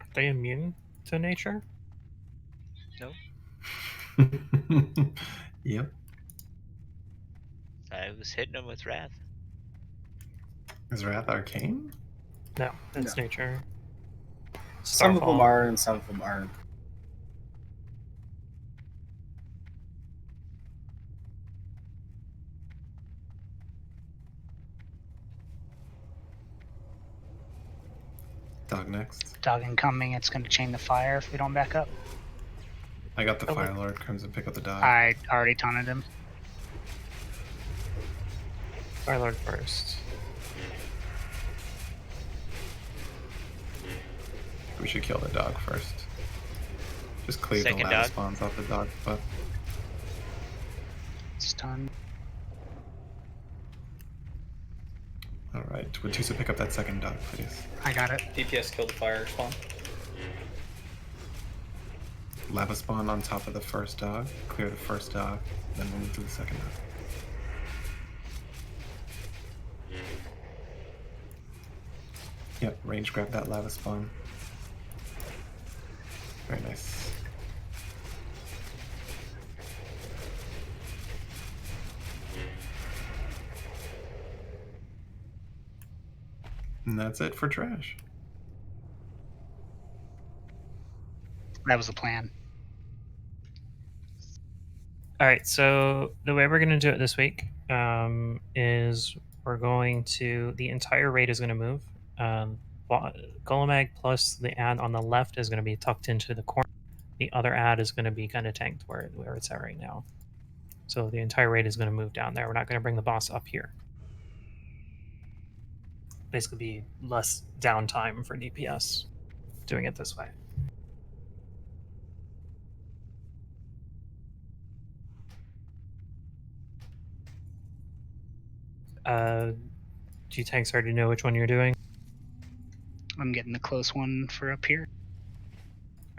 Are they immune to nature? No. Yep. I was hitting him with Wrath. Is Wrath arcane? No, it's No. nature. Some of them Starfall. are and some of them aren't. Dog next. Dog incoming. It's going to chain the fire if we don't back up. I got the Fire Lord. Comes and pick up the dog. I already taunted him. Fire Lord first. We should kill the dog first. Just cleave the Second lava dog. spawns off the dog's butt. Stun. Alright, Watusa, pick up that second dog, please. I got it. DPS killed the fire spawn. Lava spawn on top of the first dog. Clear the first dog, then move to the second dog. Yep, range grab that lava spawn. Very nice. And that's it for trash. That was the plan. All right, so the way we're going to do it this week is we're going to, the entire raid is going to move. Golemag plus the ad on the left is going to be tucked into the corner. The other ad is going to be kind of tanked where it's at right now. So the entire raid is going to move down there. We're not going to bring the boss up here. Basically be less downtime for DPS doing it this way. Do you tanks already know which one you're doing? I'm getting the close one for up here.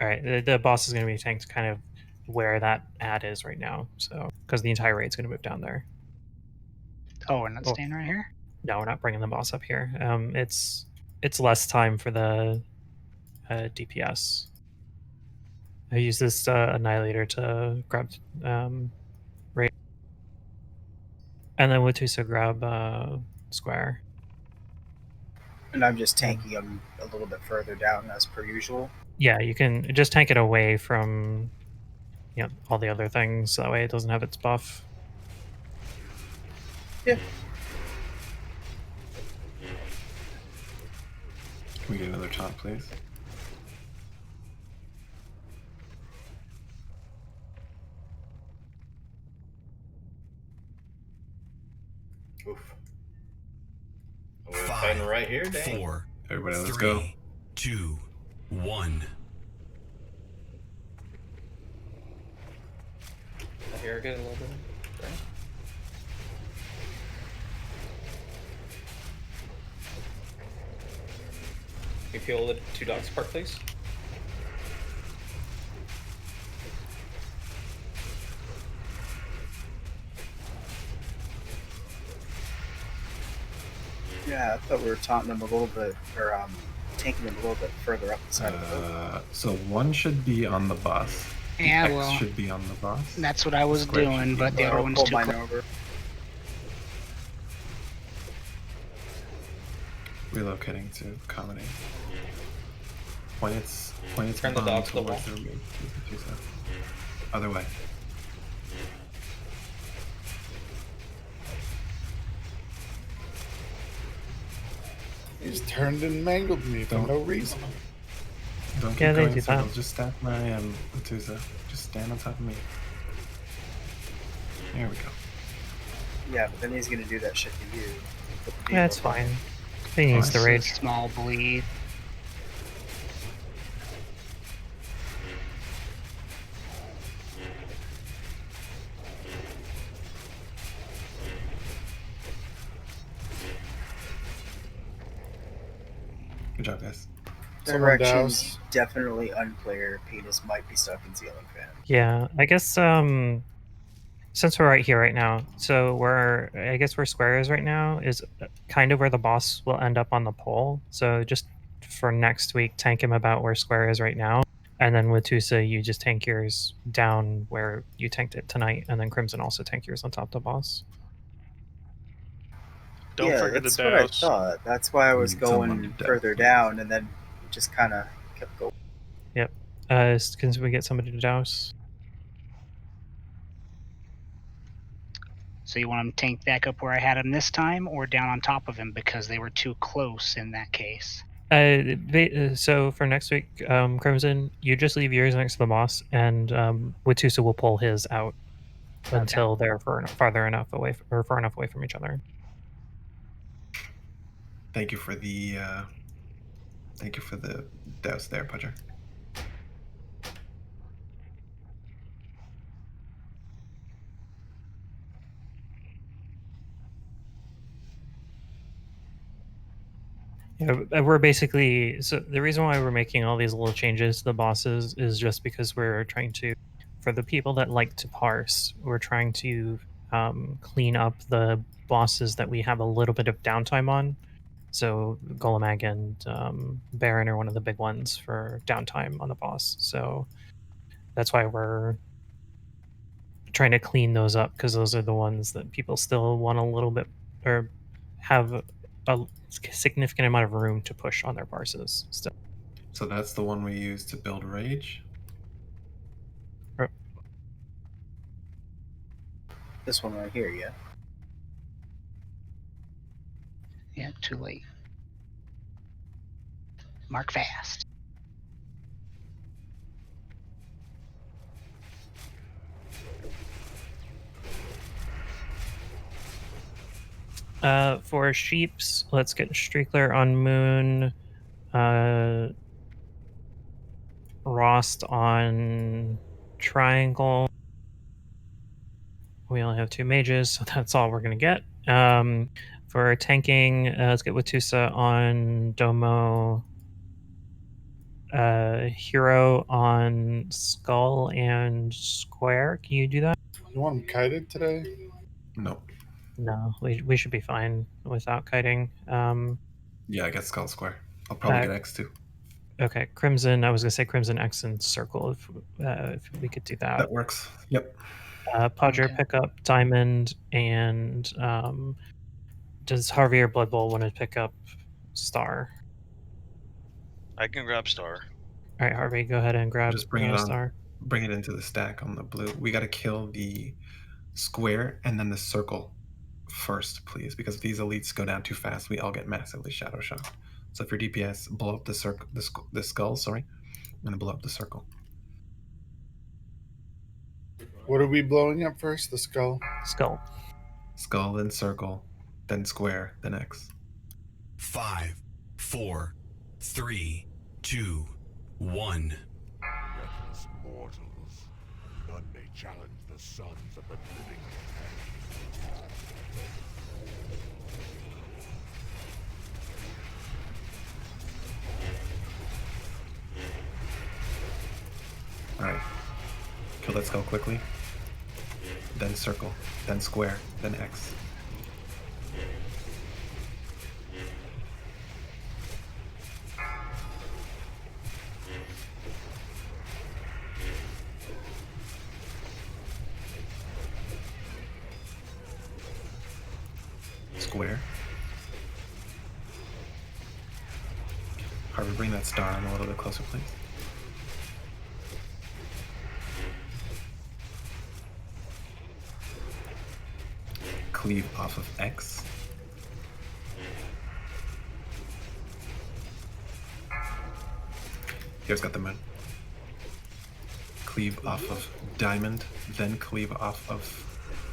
All right, the boss is going to be tanked kind of where that ad is right now. So because the entire raid's going to move down there. Oh, we're not staying right here? No, we're not bringing the boss up here. It's less time for the DPS. I use this annihilator to grab raid, and then Watusa grab square. And I'm just tanking them a little bit further down as per usual. Yeah, you can just tank it away from all the other things. That way it doesn't have its buff. Yeah. Can we get another taunt, please? Oof. We're fighting right here, dang. 4, Everybody, let's 3, go. 2, 1. Here, get a little bit. Right. Can you peel the two dogs apart, please? Yeah, I thought we were taunting them a little bit, or tanking them a little bit further up the side of the boat. So one should be on the boss. Yeah, the X well, should be on the boss. That's what I was square should doing, be but on the other I'll one's pull too mine close. over. Relocating to accommodate. Point its Turn the bomb dog to the towards wall. the remaining. Other way. He's turned and mangled me for no reason. Don't keep Yeah, they going do in circles. that. Just stand where I am, Latusa. Just stand on top of me. There we go. Yeah, but then he's gonna do that shit to you. Yeah, it's fine. He needs the It's a rage. small bleed. Good job, guys. Direction's definitely unclear. Penis might be stuck in ceiling fan. Yeah, I guess since we're right here right now, so I guess where Square is right now is kind of where the boss will end up on the pole. So just for next week, tank him about where Square is right now, and then with Tusa, you just tank yours down where you tanked it tonight, and then Crimson also tank yours on top of the boss. Don't forget that's to what I douse. thought. That's why I was Need someone going to further down, and then just kind of kept going. Yep. Can we get somebody to douse? So you want him tanked back up where I had him this time, or down on top of him because they were too close in that case? So for next week, Crimson, you just leave yours next to the boss, and Watusa will pull his out until they're farther enough away or far enough away from each other. Thank you for the douse there, Pudger. Yeah, we're basically so the reason why we're making all these little changes to the bosses is just because we're trying to, for the people that like to parse, we're trying to clean up the bosses that we have a little bit of downtime on. So Golemag and Baron are one of the big ones for downtime on the boss. So that's why we're trying to clean those up, because those are the ones that people still want a little bit or have a significant amount of room to push on their bosses still. So that's the one we use to build rage. This one right here, yeah. Yeah, too late. Mark fast. For sheeps, let's get Streakler on Moon, Rost on Triangle. We only have 2 mages, so that's all we're going to get. For tanking, let's get Watusa on Domo, Hero on Skull and Square. Can you do that? You want him kited today? No. No, we should be fine without kiting. Yeah, I get Skull Square. I'll probably get X too. Okay, Crimson. I was gonna say Crimson X and Circle if we could do that. That works. Yep. Podger pick up Diamond, and does Harvey or Blood Bowl want to pick up Star? I can grab Star. All right, Harvey, go ahead and grab Just bring it on. Star. Bring it into the stack on the blue. We got to kill the square and then the circle first, please, because if these elites go down too fast, we all get massively shadow shot. So if your DPS, blow up the circle, the skull, sorry, and then blow up the circle. What are we blowing up first? The skull? Skull. Skull, then circle, then square, then X. 5, 4, 3, 2, 1. Reckless mortals, none may challenge the sons of the living. Alright. Kill that skull quickly. Then circle. Then square. Then X. square. Harvey, bring that star on a little bit closer, please. Cleave off of X. Here's got the moon. Cleave off of diamond, then cleave off of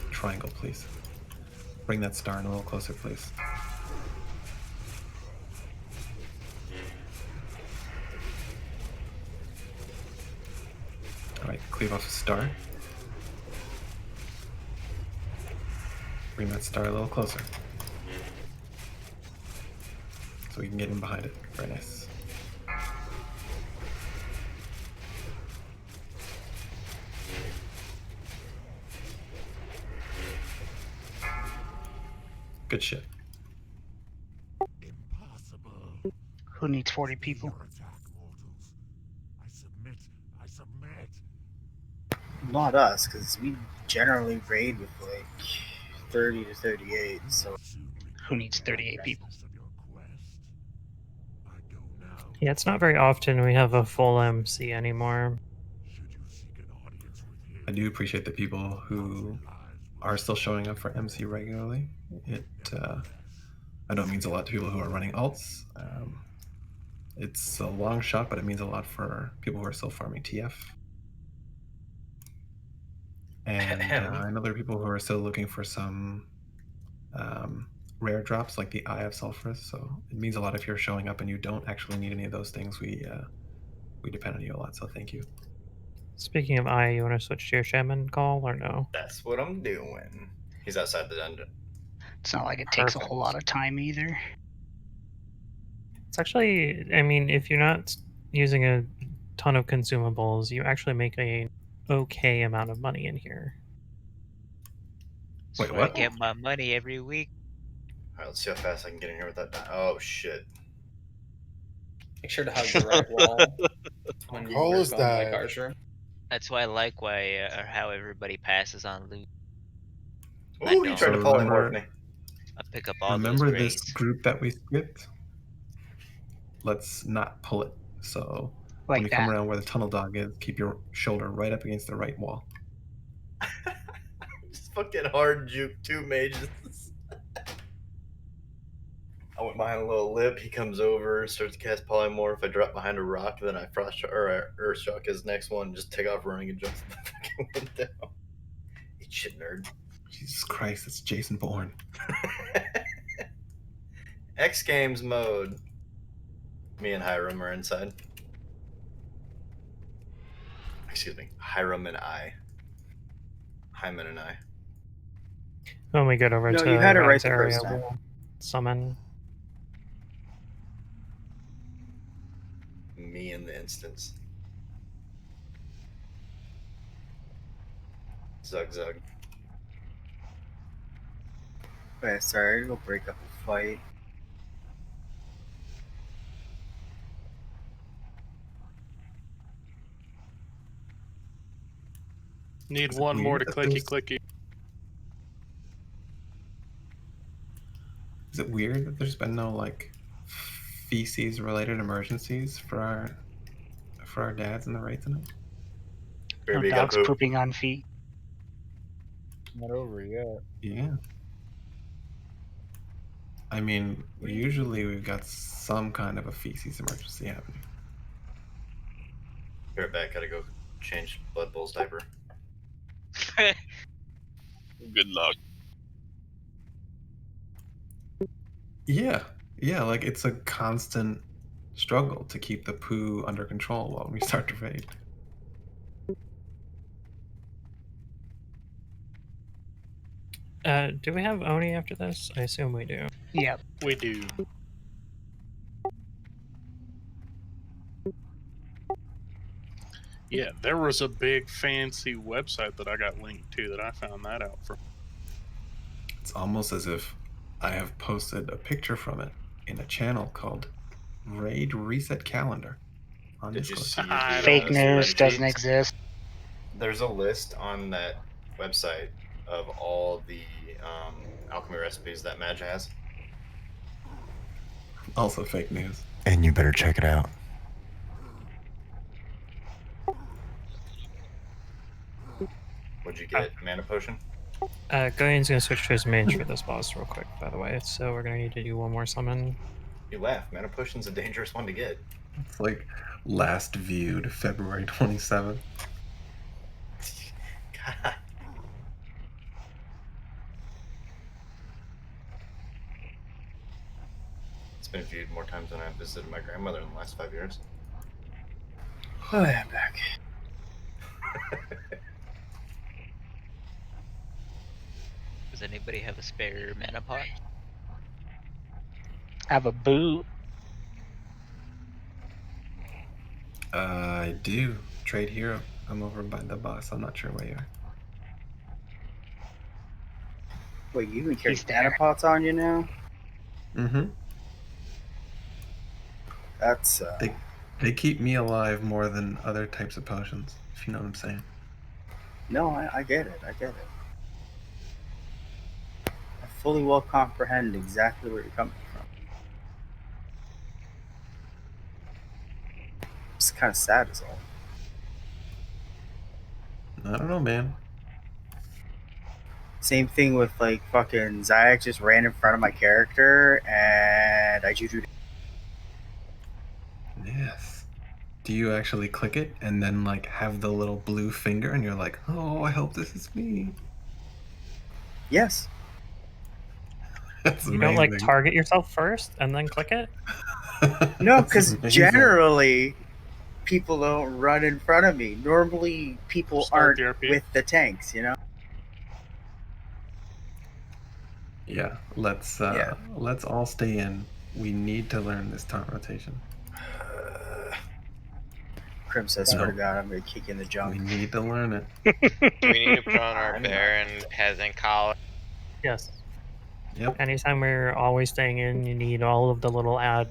triangle, please. Bring that star in a little closer, please. All right, cleave off a star. Bring that star a little closer. So we can get in behind it. Very nice. Good shit. Who needs 40 people? I submit. I submit. Not us, because we generally raid with like 30 to 38. So Who needs 38 people? Yeah, it's not very often we have a full MC anymore. I do appreciate the people who are still showing up for MC regularly. I know it means a lot to people who are running alts. It's a long shot, but it means a lot for people who are still farming TF. And I know there are people who are still looking for some rare drops like the Eye of Sulphurus. So it means a lot if you're showing up and you don't actually need any of those things. We depend on you a lot, so thank you. Speaking of Eye, you want to switch to your shaman call or no? That's what I'm doing. He's outside the dungeon. It's not like it takes a whole lot of time either. It's actually, I mean, if you're not using a ton of consumables, you actually make a okay amount of money in here. Wait, what? I get my money every week. All right, let's see how fast I can get in here with that. Oh shit! Make sure to hug the right wall when Call you're us going like that. Archer. That's why I like or how everybody passes on loot. Ooh, you tried to polymorph me. I pick up all Remember those this grades. group that we skipped? Let's not pull it. So Like when you come that. around where the tunnel dog is, keep your shoulder right up against the right wall. Just fucking hard juke 2 mages. I went behind a little lip. He comes over, starts to cast polymorph. I drop behind a rock, then I frost or earth shock his next one. Just take off running and jump the fucking window. Eat shit, nerd. Jesus Christ, it's Jason Bourne. X Games mode. Me and Hiram are inside. Excuse me, Hiram and I. Hyman and I. When we get over No, to you had it right Ryan's the area, first time. we'll summon. Me in the instance. Zug zug. Okay, sorry, I go break up a fight. Need Is it one more weird to that clicky there's- clicky. Is it weird that there's been no like feces related emergencies for our dads in the raid tonight? No Baby got dogs poop. pooping on feet. Not over yet. Yeah. I mean, usually we've got some kind of a feces emergency happening. Be right back. Gotta go change Blood Bull's diaper. Good luck. Yeah, like it's a constant struggle to keep the poo under control while we start to raid. Do we have Oni after this? I assume we do. Yep. We do. Yeah, there was a big fancy website that I got linked to that I found that out from. It's almost as if I have posted a picture from it in a channel called Raid Reset Calendar on Did you Discord. see Fake news spreadsheet? doesn't exist. There's a list on that website of all the alchemy recipes that Madge has. Also fake news. And you better check it out. What'd you get? Mana potion? Goyen's gonna switch to his mage for this boss real quick, by the way. So we're gonna need to do one more summon. You laugh. Mana potion's a dangerous one to get. It's like last viewed February 27th. God. It's been viewed more times than I've visited my grandmother in the last 5 years. Oh, yeah, I'm back. Does anybody have a spare mana pot? I have a boot. I do. Trade hero. I'm over by the boss. I'm not sure where you are. Wait, you even carry mana pots on you now? Mm-hmm. That's They keep me alive more than other types of potions, if you know what I'm saying. No, I get it. I get it. I fully well comprehend exactly where you're coming from. It's kind of sad as all. I don't know, man. Same thing with like fucking Zayak just ran in front of my character and I juju'd. Yes. Do you actually click it and then like have the little blue finger and you're like, oh, I hope this is me? Yes. That's You amazing. don't like target yourself first and then click it? No, because generally people don't run in front of me. Normally people Start aren't DRP. with the tanks, you know? Yeah, let's all stay in. We need to learn this taunt rotation. Crim says, swear to God, I'm going to kick you in the junk. We need to learn it. Do we need to put on our Baron peasant collar? Yes. Yep. Anytime we're always staying in, you need all of the little add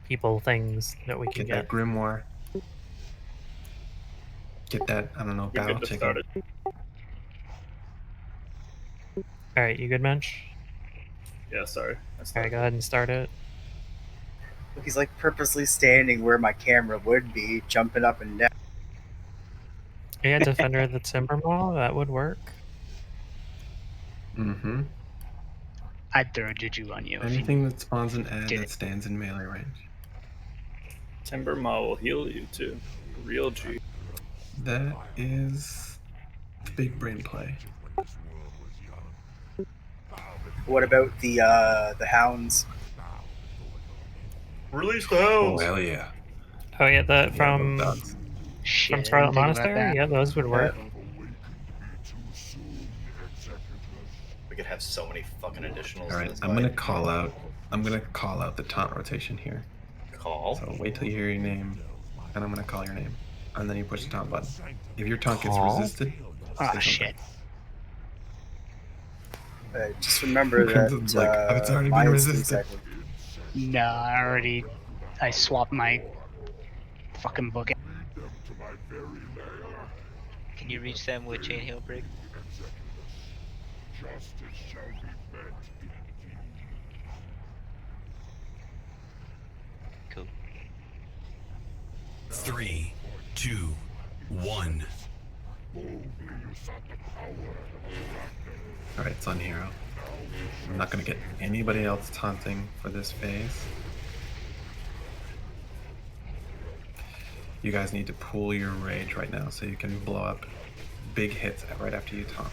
people things that we can Get that grimoire. Get that, I don't know, You're battle good to chicken. start it. Alright, you good, Mensch? Yeah, sorry. Alright, go ahead and start it. Look, he's like purposely standing where my camera would be, jumping up and down. Yeah, Defender of the Timbermaw, that would work. Mm-hmm. I'd throw a juju on you. Anything that spawns an ad did that stands in melee range. Timbermaw will heal you too. Real G. That is the big brain play. What about the hounds? Release the hounds! Oh, hell yeah. Oh yeah, that from Shit, I Scarlet didn't think about Monastery? that. Yeah, those would work. We could have so many fucking additionals. Alright, to this I'm fight. gonna call out the taunt rotation here. Call? So wait till you hear your name, and I'm gonna call your name. And then you push the taunt button. If your taunt gets Call? resisted, Ah, say shit. Just remember that Crimson's like, "Oh, it's already been mine is resisted." 3 seconds. No, I swapped my fucking book. Can you reach them with Chain Heal Break? Cool. 3, 2, 1. Alright, it's on hero. I'm not gonna get anybody else taunting for this phase. You guys need to pool your rage right now so you can blow up big hits right after you taunt.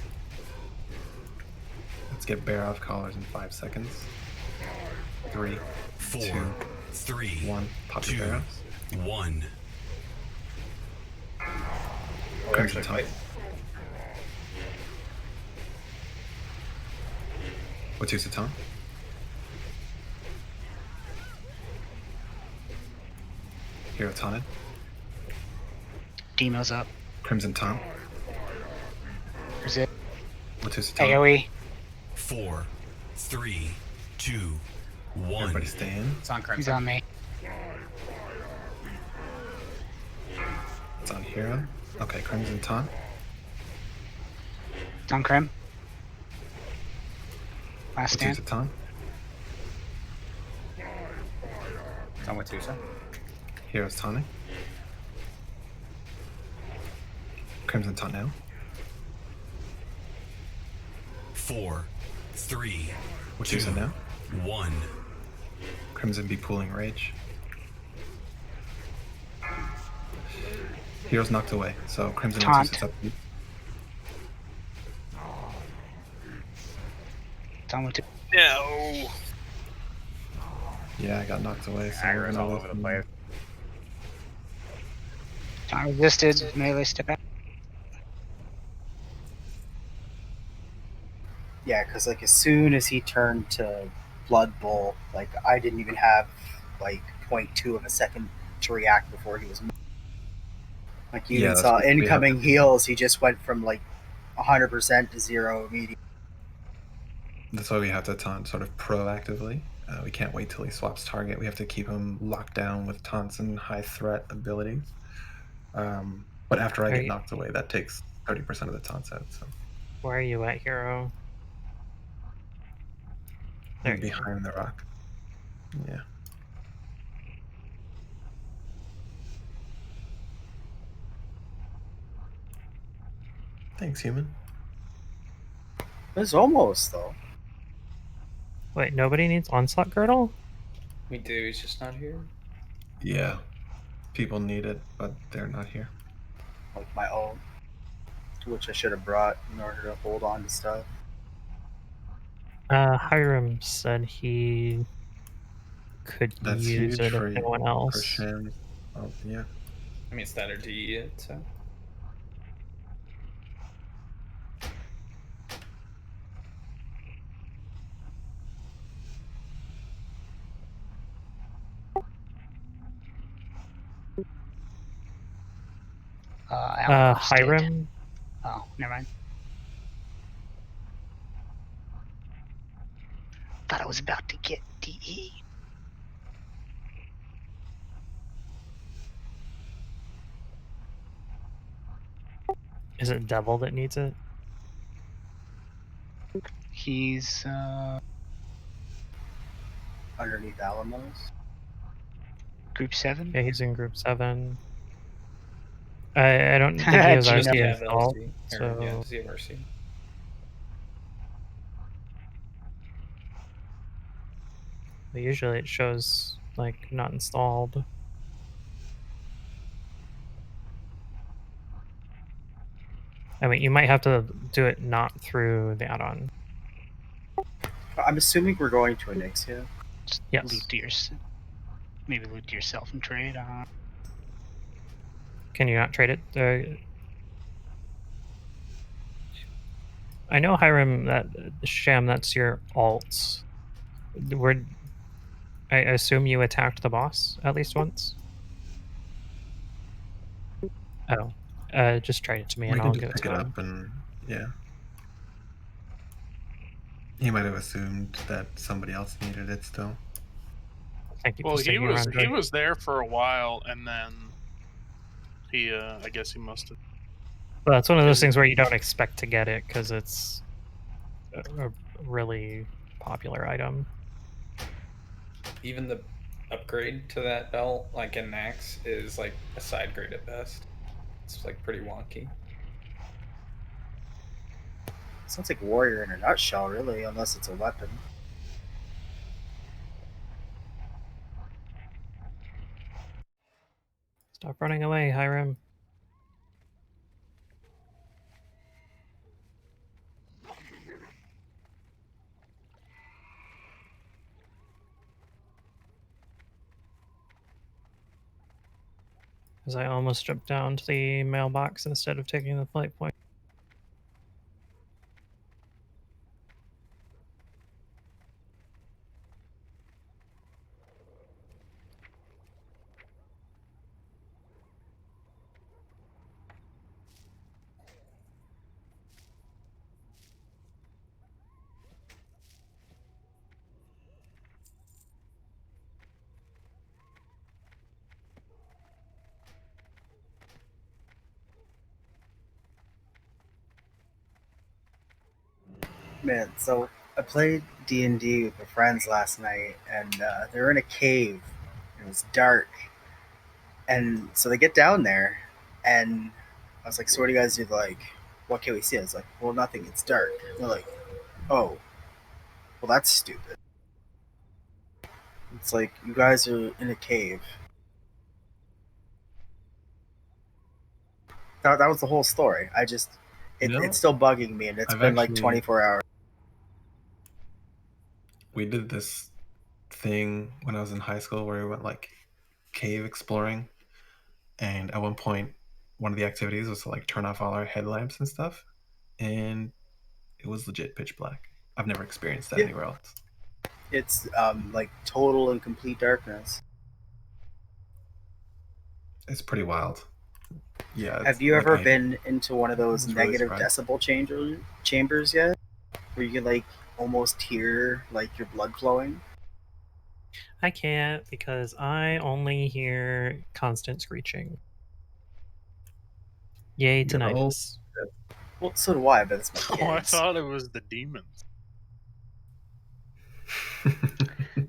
Let's get bear off collars in 5 seconds. 3, 4, 2, 3, 1. Pop your 2, bear offs. 1. Oh, Crimson actually, taunt. fight. What's your taunt? Hero taunted. Demo's up. Crimson taunt. Is it? What's his taunt? AoE. 4, 3, 2, 1. Everybody stay in. It's on Crimson. He's on me. It's on hero. Okay, Crimson taunt. Ton Crim. Last stand. Watusa Ton. Ton Watusa. Heroes Tonic. Crimson Ton now. 4, 3, Watusa 2, now. 1. Crimson be pooling Rage. Heroes knocked away, so Crimson Taunt. Watusa's up. Ton Watusa. No. Yeah, I got knocked away, so we're Aggro's gonna all lose over the place. Taunt resisted. Melee step out. Yeah, because like as soon as he turned to Blood Bowl, like I didn't even have like 0.2 of a second to react before he was. Like you Yeah, even that's saw what we have incoming to- heals. He just went from like 100% to 0 immediately. That's why we have to taunt sort of proactively. We can't wait till he swaps target. We have to keep him locked down with taunts and high threat abilities. But after I get Right. knocked away, that takes 30% of the taunts out. So Where are you at, hero? There I'm you are. behind the rock. Yeah. Thanks, human. It's almost though. Wait, nobody needs Onslaught Girdle? We do, he's just not here. Yeah. People need it, but they're not here. Like my own, which I should have brought in order to hold on to stuff. Hiram said he could That's use huge it if for no one else. Shams. Oh, yeah. I mean, it's that or DE it, so. Hiram? Oh, never mind. Thought I was about to get DE. Is it Devil that needs it? He's Underneath Alamos. Group 7. Yeah, he's in Group 7. I don't think he has Does RC he have installed, LC? so Or, yeah, does he have RC? usually it shows like not installed. I mean, you might have to do it not through the add-on. I'm assuming we're going to Onyxia. Just Yes. loot to maybe loot to yourself and trade. Can you not trade it? I know Hiram that Sham. That's your alt. I assume you attacked the boss at least once. Oh, just trade it to me We and can I'll just give it pick to it him. up and yeah. He might have assumed that somebody else needed it still. Thank you Well, for sticking around. he was there for a while, and then he I guess he must have. Well, that's one of those things where you don't expect to get it because it's a really popular item. Even the upgrade to that belt, like in Nax, is like a side grade at best. It's like pretty wonky. Sounds like Warrior in a nutshell, really, unless it's a weapon. Stop running away, Hiram. Because I almost jumped down to the mailbox instead of taking the flight point. Man, so I played D&D with my friends last night, and they were in a cave. And it was dark, and so they get down there, and I was like, "So what do you guys do?" They're like, "What can we see?" I was like, "Well, nothing. It's dark." They're like, "Oh, well, that's stupid." It's like you guys are in a cave. That was the whole story. I just it's still bugging me, and it's I've been like actually 24 hours. we did this thing when I was in high school where we went like cave exploring, and at one point, one of the activities was to like turn off all our headlamps and stuff, and it was legit pitch black. I've never experienced that anywhere else. It's like total and complete darkness. It's pretty wild. Yeah. Have you like ever been into one of those was really negative surprised. decibel chambers yet, where you can like almost hear like your blood flowing? I can't because I only hear constant screeching. Yay, tinnitus. Well, so do I, but it's my kids. Oh, I thought it was the demons.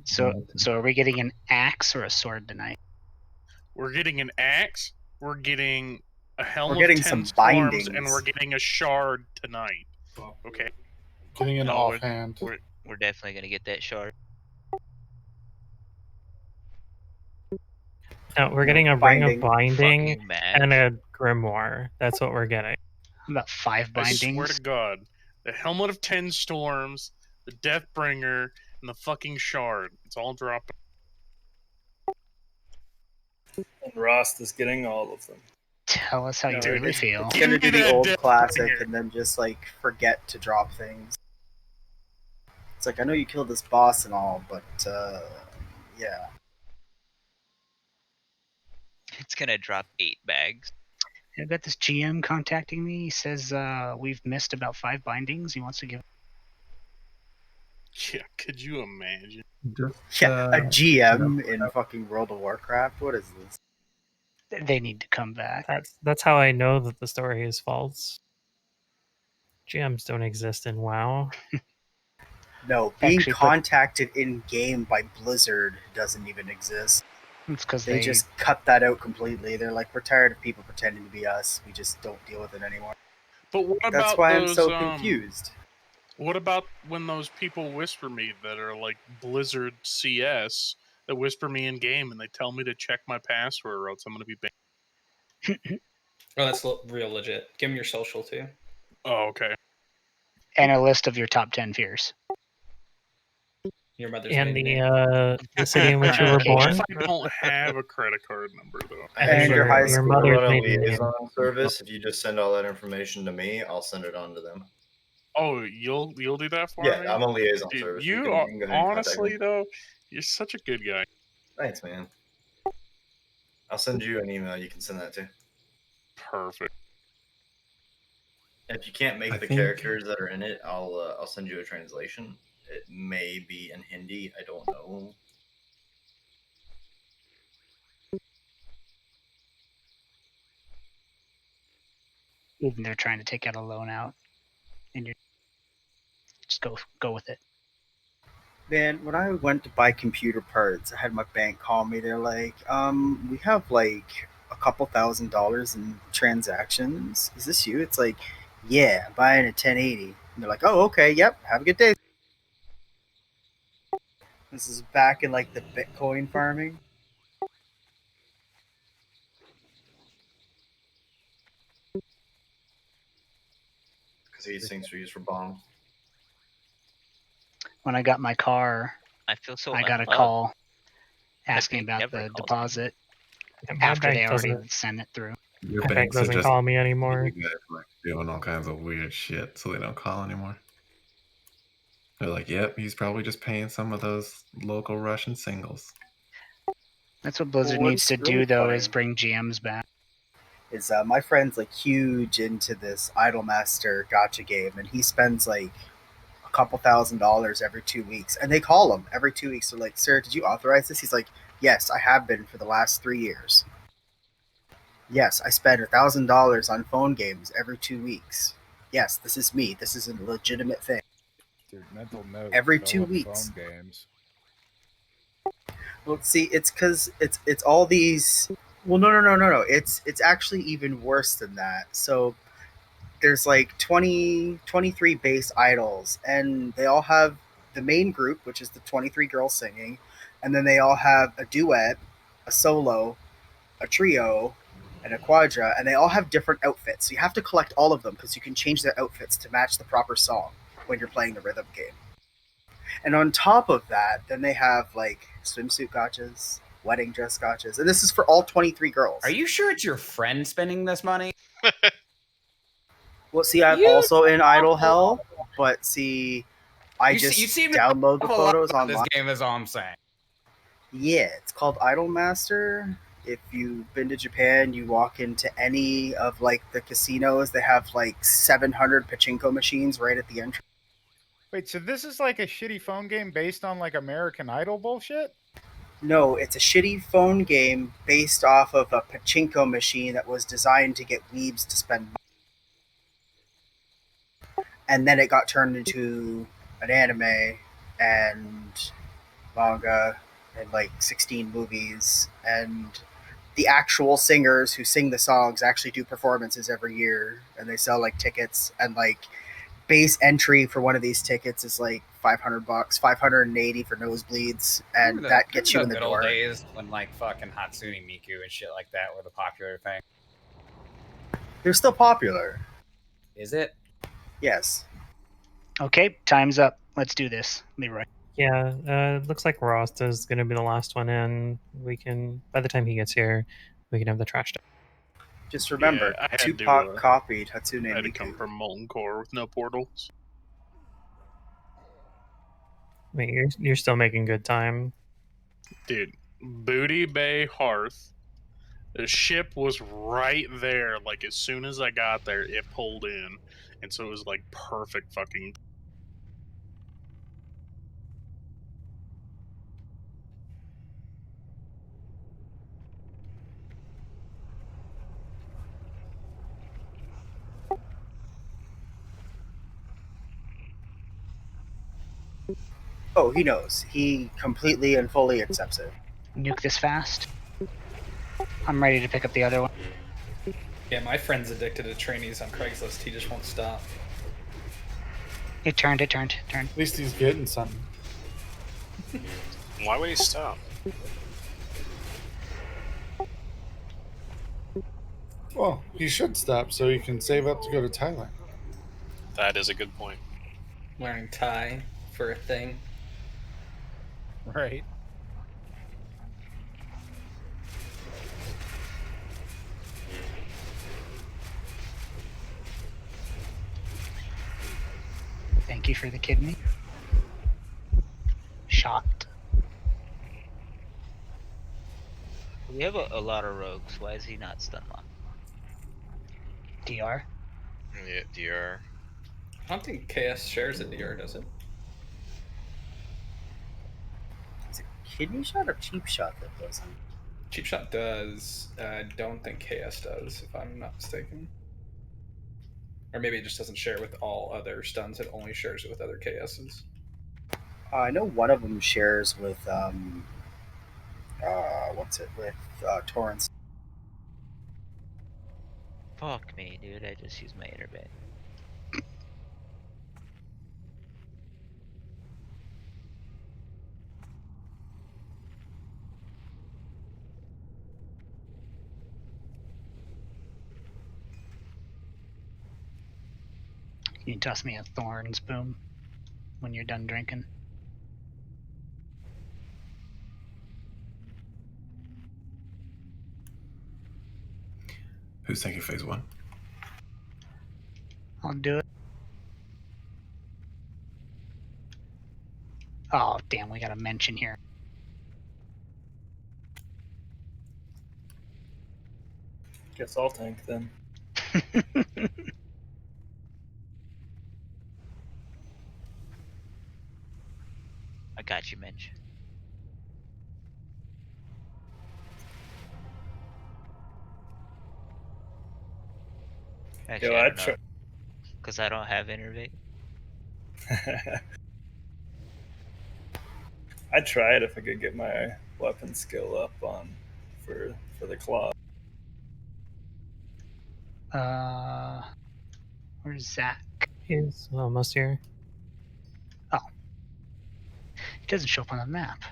So are we getting an axe or a sword tonight? We're getting an axe. We're getting a helm We're getting of 10 some storms, bindings. and we're getting a shard tonight. Okay. Getting an No, offhand. We're definitely gonna get that shard. No, we're getting a ring of Fuck binding you, Matt. and a grimoire. That's what we're getting. About 5 I bindings. swear to God, the helmet of 10 storms, the Deathbringer, and the fucking shard. It's all dropping. And Rost is getting all of them. Tell us how you No, really it's, feel. It's gonna do the old classic and then just like forget to drop things. It's like I know you killed this boss and all, but yeah. It's gonna drop 8 bags. I've got this GM contacting me. He says we've missed about 5 bindings. He wants to give. Yeah, could you imagine? Yeah, a GM in fucking World of Warcraft. What is this? They need to come back. That's how I know that the story is false. GMs don't exist in WoW. No, being contacted in game by Blizzard doesn't even exist. It's because they just cut that out completely. They're like, we're tired of people pretending to be us. We just don't deal with it anymore. But what about That's why those, I'm so confused. What about when those people whisper me that are like Blizzard CS that whisper me in game and they tell me to check my password or else I'm going to be banned? Oh, that's real legit. Give them your social too. Oh, okay. And a list of your top 10 fears. Your mother's and maiden the city in which you were born. If I don't have a credit card number though. And your high school. We're on a liaison service. If you just send all that information to me, I'll send it on to them. Oh, you'll do that for me? Yeah, I'm on liaison Dude, service. You can are, go ahead and contact honestly me. though, you're such a good guy. Thanks, man. I'll send you an email. You can send that to. Perfect. If you can't make the characters that are in it, I'll send you a translation. It may be in Hindi. I don't know. Even they're trying to take out a loan out, and you just go with it. Man, when I went to buy computer parts, I had my bank call me. They're like, we have like a couple $1,000 in transactions. Is this you? It's like, yeah, I'm buying a 1080. And they're like, oh, okay, yep, have a good day. This is back in like the Bitcoin farming. Because these things are used for bombs. When I got my car, I feel so I got a unloved. call asking bank about never the calls me. deposit And my after they bank already doesn't- sent it through. Your My bank banks are doesn't just call me anymore. you guys, like, doing all kinds of weird shit, so they don't call anymore. They're like, yep, he's probably just paying some of those local Russian singles. That's what Blizzard Well, needs to what's really do, though, funny is bring GMs back. Is my friend's like huge into this Idolmaster gacha game, and he spends like a couple $1,000 every 2 weeks, and they call him every 2 weeks. They're like, sir, did you authorize this? He's like, yes, I have been for the last 3 years. Yes, I spend $1,000 on phone games every 2 weeks. Yes, this is me. This is a legitimate thing. Dude, mental note. Every 2 develop weeks. Phone games. Well, see, it's because it's all these. Well, no. It's actually even worse than that. So there's like 23 base idols, and they all have the main group, which is the 23 girls singing, and then they all have a duet, a solo, a trio, and a quadra, and they all have different outfits. So you have to collect all of them because you can change their outfits to match the proper song when you're playing the rhythm game. And on top of that, then they have like swimsuit gotchas, wedding dress gotchas, and this is for all 23 girls. Are you sure it's your friend spending this money? Well, see, I'm also in Idle Hell, but see, I You just seem to download the know a lot photos about this online. game. Is all I'm saying. Yeah, it's called Idol Master. If you've been to Japan, you walk into any of like the casinos. They have like 700 pachinko machines right at the entrance. Wait, so this is like a shitty phone game based on like American Idol bullshit? No, it's a shitty phone game based off of a pachinko machine that was designed to get weebs to spend money. And then it got turned into an anime and manga and like 16 movies, and the actual singers who sing the songs actually do performances every year, and they sell like tickets, and like base entry for one of these tickets is like $500, 580 for nosebleeds, and that gets you in the good door. old days when like fucking Hatsune Miku and shit like that were the popular thing. They're still popular. Is it? Yes. Okay, time's up. Let's do this, Leroy. Yeah, looks like Rost is going to be the last one in. We can, by the time he gets here, we can have the trash done. Just remember, Yeah, I had Tupac to, copied Hatsune I had to Miku. come from Molten Core with no portals. I mean, you're still making good time. Dude, Booty Bay Hearth. The ship was right there. Like as soon as I got there, it pulled in, and so it was like perfect fucking. Oh, he knows. He completely and fully accepts it. Nuke this fast. I'm ready to pick up the other one. Yeah, my friend's addicted to trainees on Craigslist. He just won't stop. It turned. At least he's getting something. Why would he stop? Well, he should stop so he can save up to go to Thailand. That is a good point. Learning Thai for a thing. Right. Thank you for the kidney. Shot. We have a lot of rogues. Why is he not stun locked? DR. Yeah, DR. I don't think KS shares a DR, does it? Is it kidney shot or cheap shot that doesn't? Cheap Shot does. I don't think KS does, if I'm not mistaken. Or maybe it just doesn't share with all other stuns. It only shares it with other KSs. I know one of them shares with Torrance. Fuck me, dude. I just used my interbait. Can you toss me a Thorns boom when you're done drinking? Who's taking phase one? I'll do it. Oh, damn, we got a mention here. Guess I'll tank then. I got you, Minch. Actually, Yo, I I'd don't know. Because I don't have innervate. I'd try it if I could get my weapon skill up on for the claw. Where's Zach? He's almost here. Oh. It doesn't show up on the map.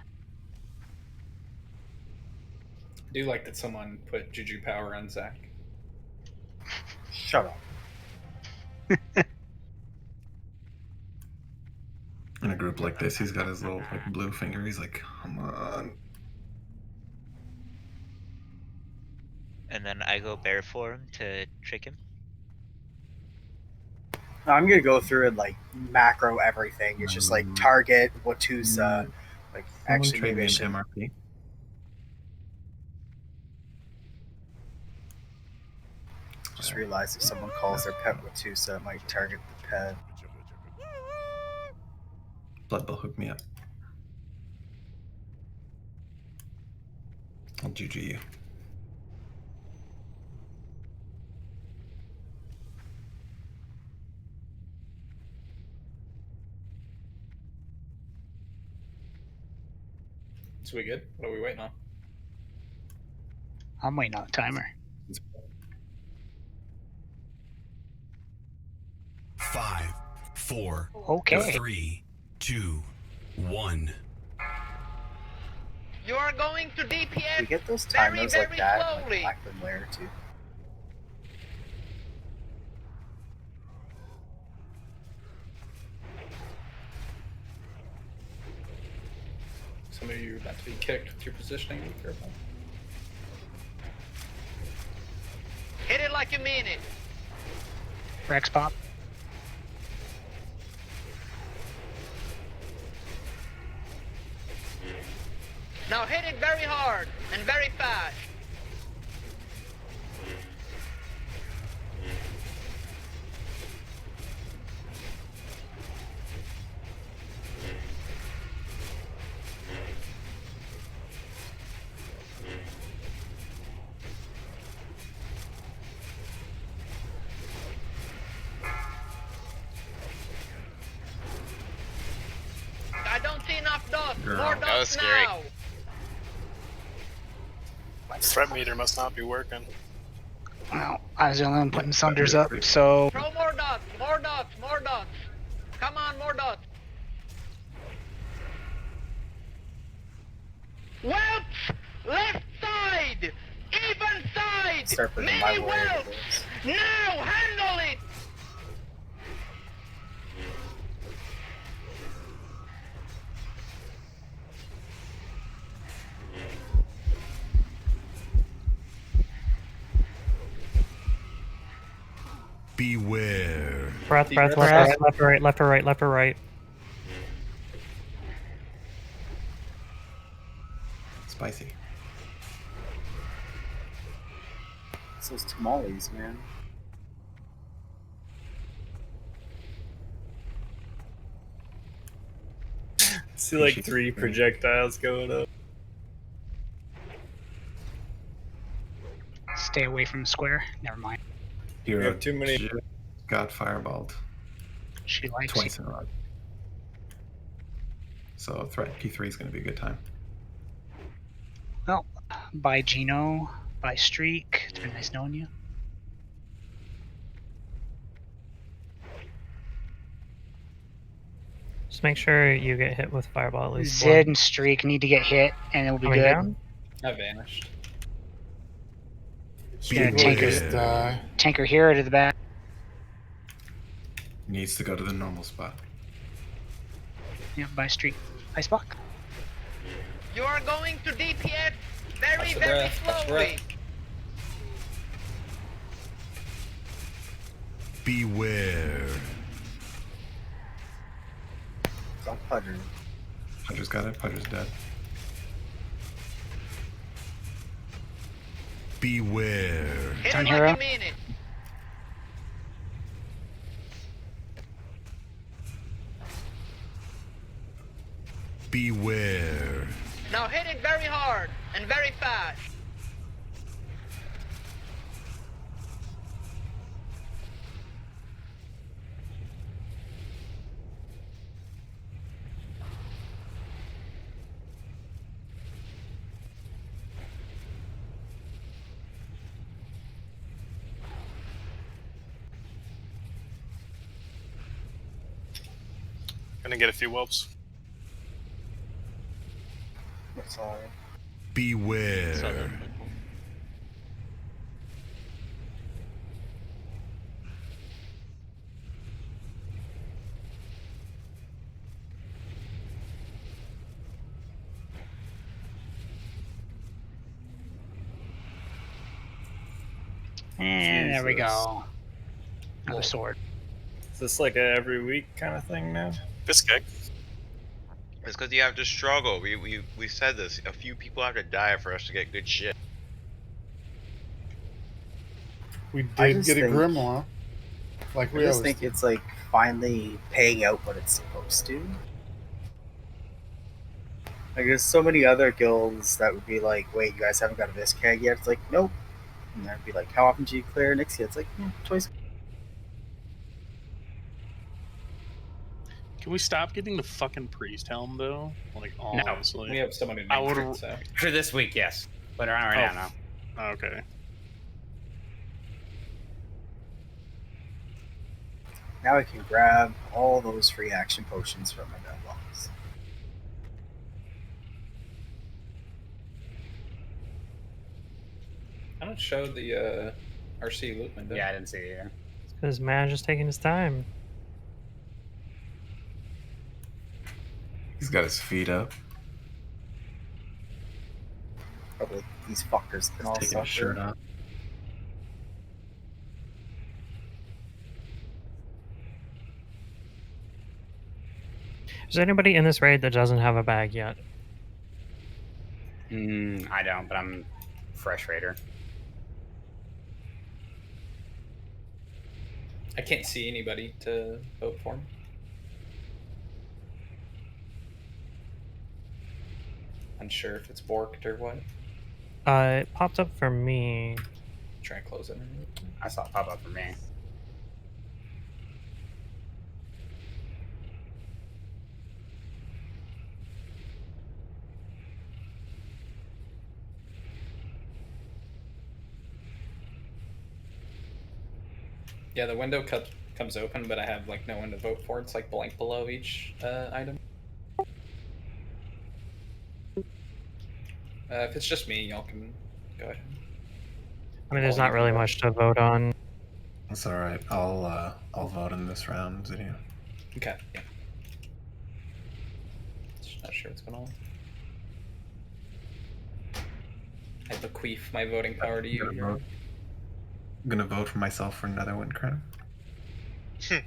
I do like that someone put Juju power on Zach. Shut up. In a group like this, he's got his little like blue finger. He's like, come on. And then I go bear form to trick him. I'm gonna go through and like macro everything. It's just like target Watusa. Like actually, trade maybe I me should. an MRP. Just realized if someone calls their pet Watusa, it might target the pet. Blood Bowl, hook me up. I'll Juju you. So we good? What are we waiting on? I'm waiting on the timer. 5, 4, Okay. 3, 2, 1. You are going to DPS. We get those very, timers very like that, slowly. like Blackburn Lair too. Some of you are about to be kicked with your positioning. Be careful. Hit it like you mean it. Rex pop. Now hit it very hard and very fast. I don't see enough dust. Girl. More That dust was scary. now. My threat meter must not be working. Well, I was the only one putting Sunders up, so Throw more dots, more dots, more dots. Come on, more dots. Welts! Left side! Even side! Start putting Mini my way welts! into this. Now handle it! Beware. Breath, left or right, left or right, left or right. Spicy. It's those tamales, man. See like 3 projectiles going up. stay away from the square. Never mind. Hero have too many- just got fireballed. She likes twice you. in a row. So threat P3 is going to be a good time. Well, bye Gino, bye Streak. It's been nice knowing you. Just make sure you get hit with fireball at least Zed once. and Streak need to get hit, and it'll be Coming good. down? I vanished. Yeah, tanker hero to the back. Needs to go to the normal spot. Yep, by Streak. By Spock. You are going to DPS very, Watch the very breath, watch the slowly. Beware. It's on Pudger. Pudger's got it. Pudger's dead. Beware. Hit Turn it hero. like you mean it. Beware. Now hit it very hard and very fast. Gonna get a few whelps. That's all right. Beware. And there we Jesus. go. Another sword. Is this like a every week kind of thing now? Fist kick. It's because you have to struggle. We said this. A few people have to die for us to get good shit. We I did just get a think- grimoire. Like I we just always think do. it's like finally paying out what it's supposed to. Like there's so many other guilds that would be like, wait, you guys haven't got a Viscag yet? It's like, nope. And that'd be like, how often do you clear Onyxia? It's like, twice. Can we stop getting the fucking priest helm though? Like honestly, We have someone who I needs would. it, so. For this week, yes. But right now, no. Okay. Now I can grab all those free action potions from my mailbox. I don't show the RC loot window. Yeah, I didn't see it either. Because man just taking his time. He's got his feet up. Probably these fuckers can all Taking his shirt suffer. off. Is there anybody in this raid that doesn't have a bag yet? I don't, but I'm fresh raider. I can't see anybody to vote for. Unsure if it's borked or what. It popped up for me. Try and close it. I saw it pop up for me. Yeah, the window comes open, but I have like no one to vote for. It's like blank below each item. If it's just me, y'all can go ahead. I mean, there's not really much to vote on. That's all right. I'll vote in this round, Zydia. Okay. Yeah. Just not sure what's going on. I bequeath my voting power to you. Here. I'm gonna vote for myself for another win crown. Isn't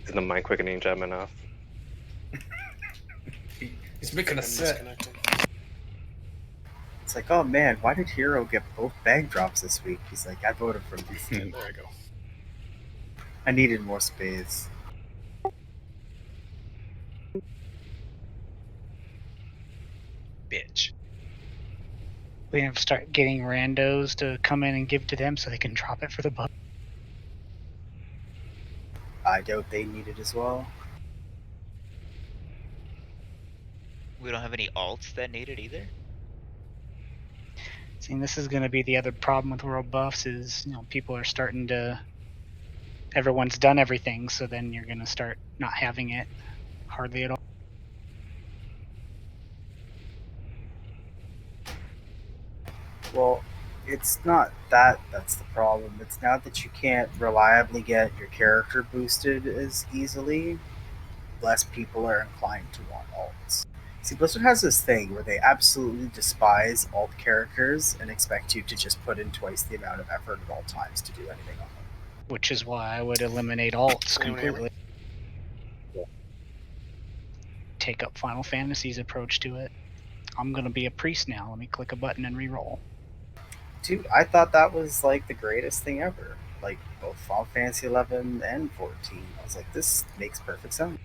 the mind quickening gem enough? He's making a set. It's like, oh man, why did Hero get both bag drops this week? He's like, I voted for him. There you go. I needed more space. Bitch. We have to start getting randos to come in and give to them so they can drop it for the buff. I doubt they need it as well. We don't have any alts that need it either. See, this is going to be the other problem with world buffs is, people are starting to. Everyone's done everything, so then you're going to start not having it hardly at all. Well, it's not that that's the problem. It's not that you can't reliably get your character boosted as easily. Less people are inclined to want alts. See, Blizzard has this thing where they absolutely despise alt characters and expect you to just put in twice the amount of effort at all times to do anything on them. Which is why I would eliminate alts completely. Take up Final Fantasy's approach to it. I'm going to be a priest now. Let me click a button and reroll. Dude, I thought that was like the greatest thing ever. Like both Final Fantasy 11 and 14. I was like, this makes perfect sense.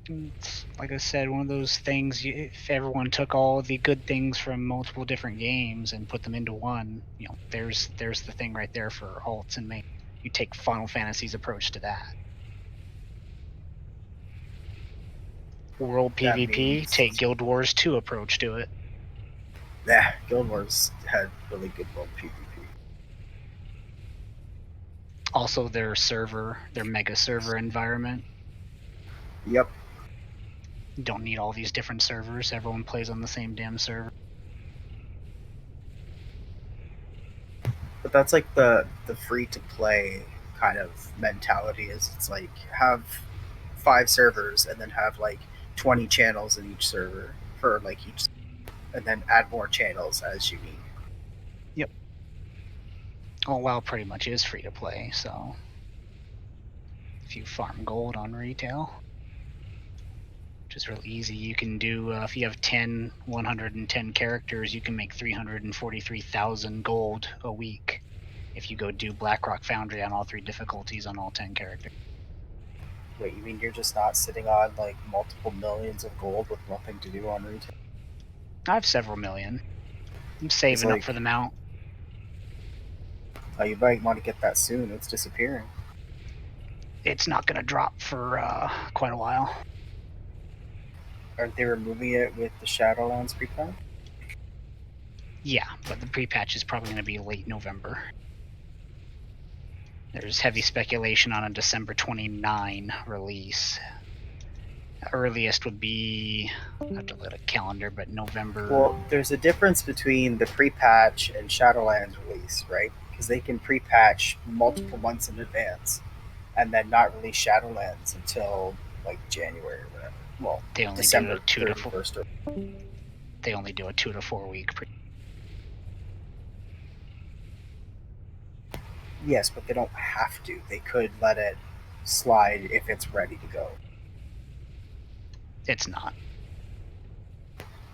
It's, like I said, one of those things. If everyone took all the good things from multiple different games and put them into one, there's the thing right there for alts and main. You take Final Fantasy's approach to that. World That PvP, means- take Guild Wars 2 approach to it. Yeah, Guild Wars had really good world PvP. Also, their server, their mega server environment. Yep. You don't need all these different servers. Everyone plays on the same damn server. But that's like the free to play kind of mentality. Is it's like have 5 servers and then have like 20 channels in each server for like each, and then add more channels as you need. Yep. Oh, WoW pretty much is free to play, so if you farm gold on retail, which is real easy, you can do, if you have 110 characters, you can make 343,000 gold a week if you go do Blackrock Foundry on all 3 difficulties on all 10 characters. Wait, you mean you're just not sitting on like multiple millions of gold with nothing to do on retail? I have several million. I'm saving up for the mount. Oh, you might want to get that soon. It's disappearing. It's not going to drop for quite a while. Aren't they removing it with the Shadowlands pre-patch? Yeah, but the pre-patch is probably going to be late November. There's heavy speculation on a December 29 release. Earliest would be, I have to look at a calendar, but November. Well, there's a difference between the pre-patch and Shadowlands release, right? Because they can pre-patch multiple months in advance, and then not release Shadowlands until like January or whatever. Well, They only December do a 2 to 4. 31st. They only do a 2 to 4 week. Yes, but they don't have to. They could let it slide if it's ready to go. It's not.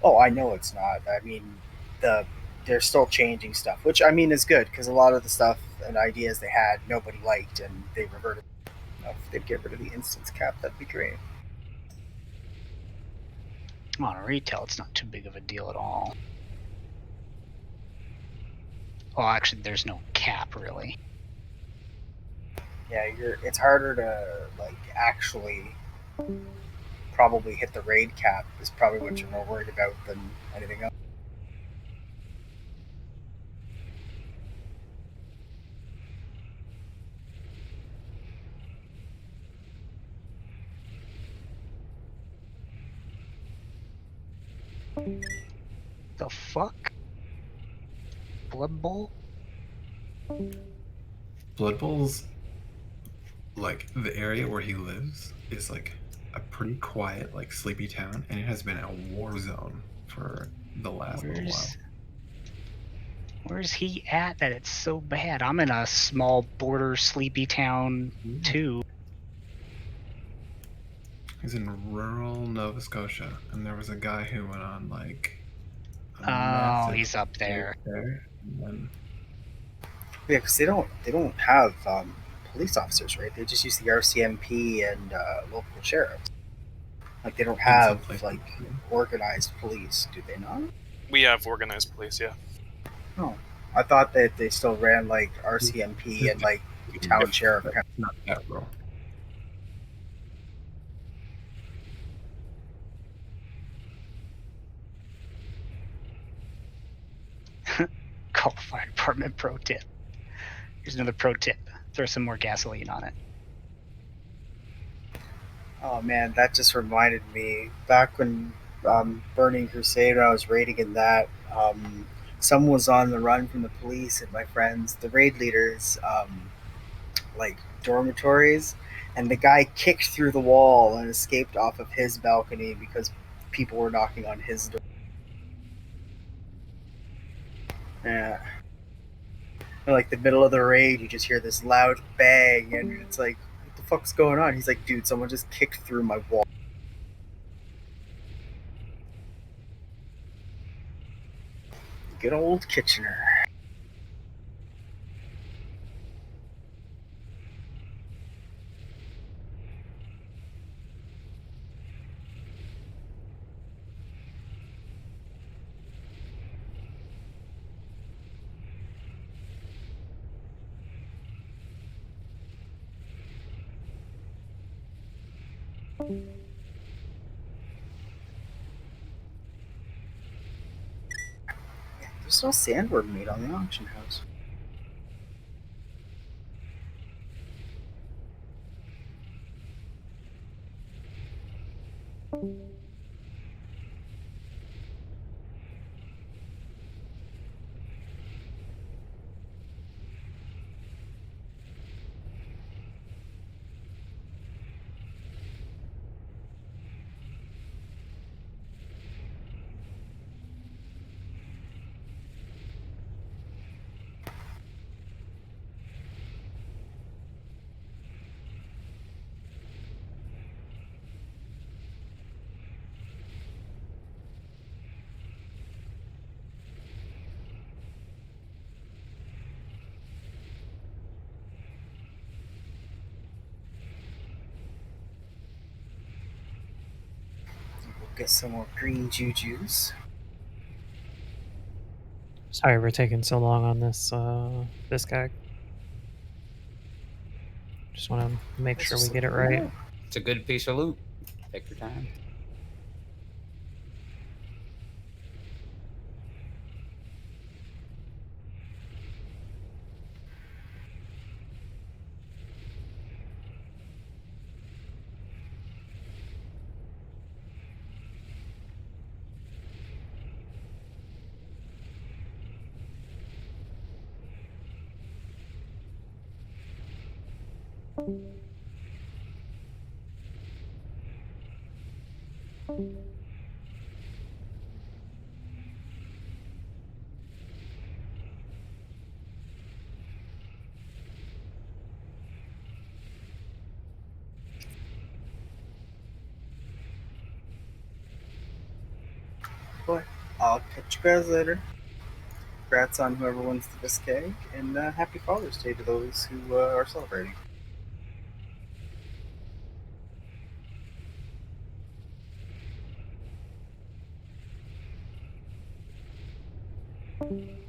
Oh, I know it's not. I mean, they're still changing stuff, which I mean is good because a lot of the stuff and ideas they had nobody liked, and they reverted. If they'd get rid of the instance cap, that'd be great. On retail, it's not too big of a deal at all. Well, actually, there's no cap really. Yeah, it's harder to like actually probably hit the raid cap is probably what you're more worried about than anything else. The fuck? Blood Bowl? Blood Bowl's like the area where he lives is like a pretty quiet, like sleepy town, and it has been a war zone for the last little while. Where's he at that it's so bad? I'm in a small border sleepy town too. He's in rural Nova Scotia, and there was a guy who went on like a Oh, massive he's up there. and then Yeah, because they don't have police officers, right? They just use the RCMP and local sheriffs. Like they don't have like organized police, do they not? We have organized police, yeah. Oh, I thought that they still ran like RCMP and like town sheriff. Not that role. Call the fire department pro tip. Here's another pro tip. Throw some more gasoline on it. Oh man, that just reminded me back when Burning Crusade, when I was raiding in that, someone was on the run from the police, and my friends, the raid leaders, like dormitories, and the guy kicked through the wall and escaped off of his balcony because people were knocking on his door. Yeah. In like the middle of the raid, you just hear this loud bang, and it's like, what the fuck's going on? He's like, dude, someone just kicked through my wall. Good old Kitchener. There's no sandworm meat on the auction house. We'll get some more green jujus. Sorry we're taking so long on this guy. Just want to make sure we get it right. It's a good piece of loot. Take your time. But I'll catch you guys later. Congrats on whoever wins the Biscay, and happy Father's Day to those who are celebrating. Thank you.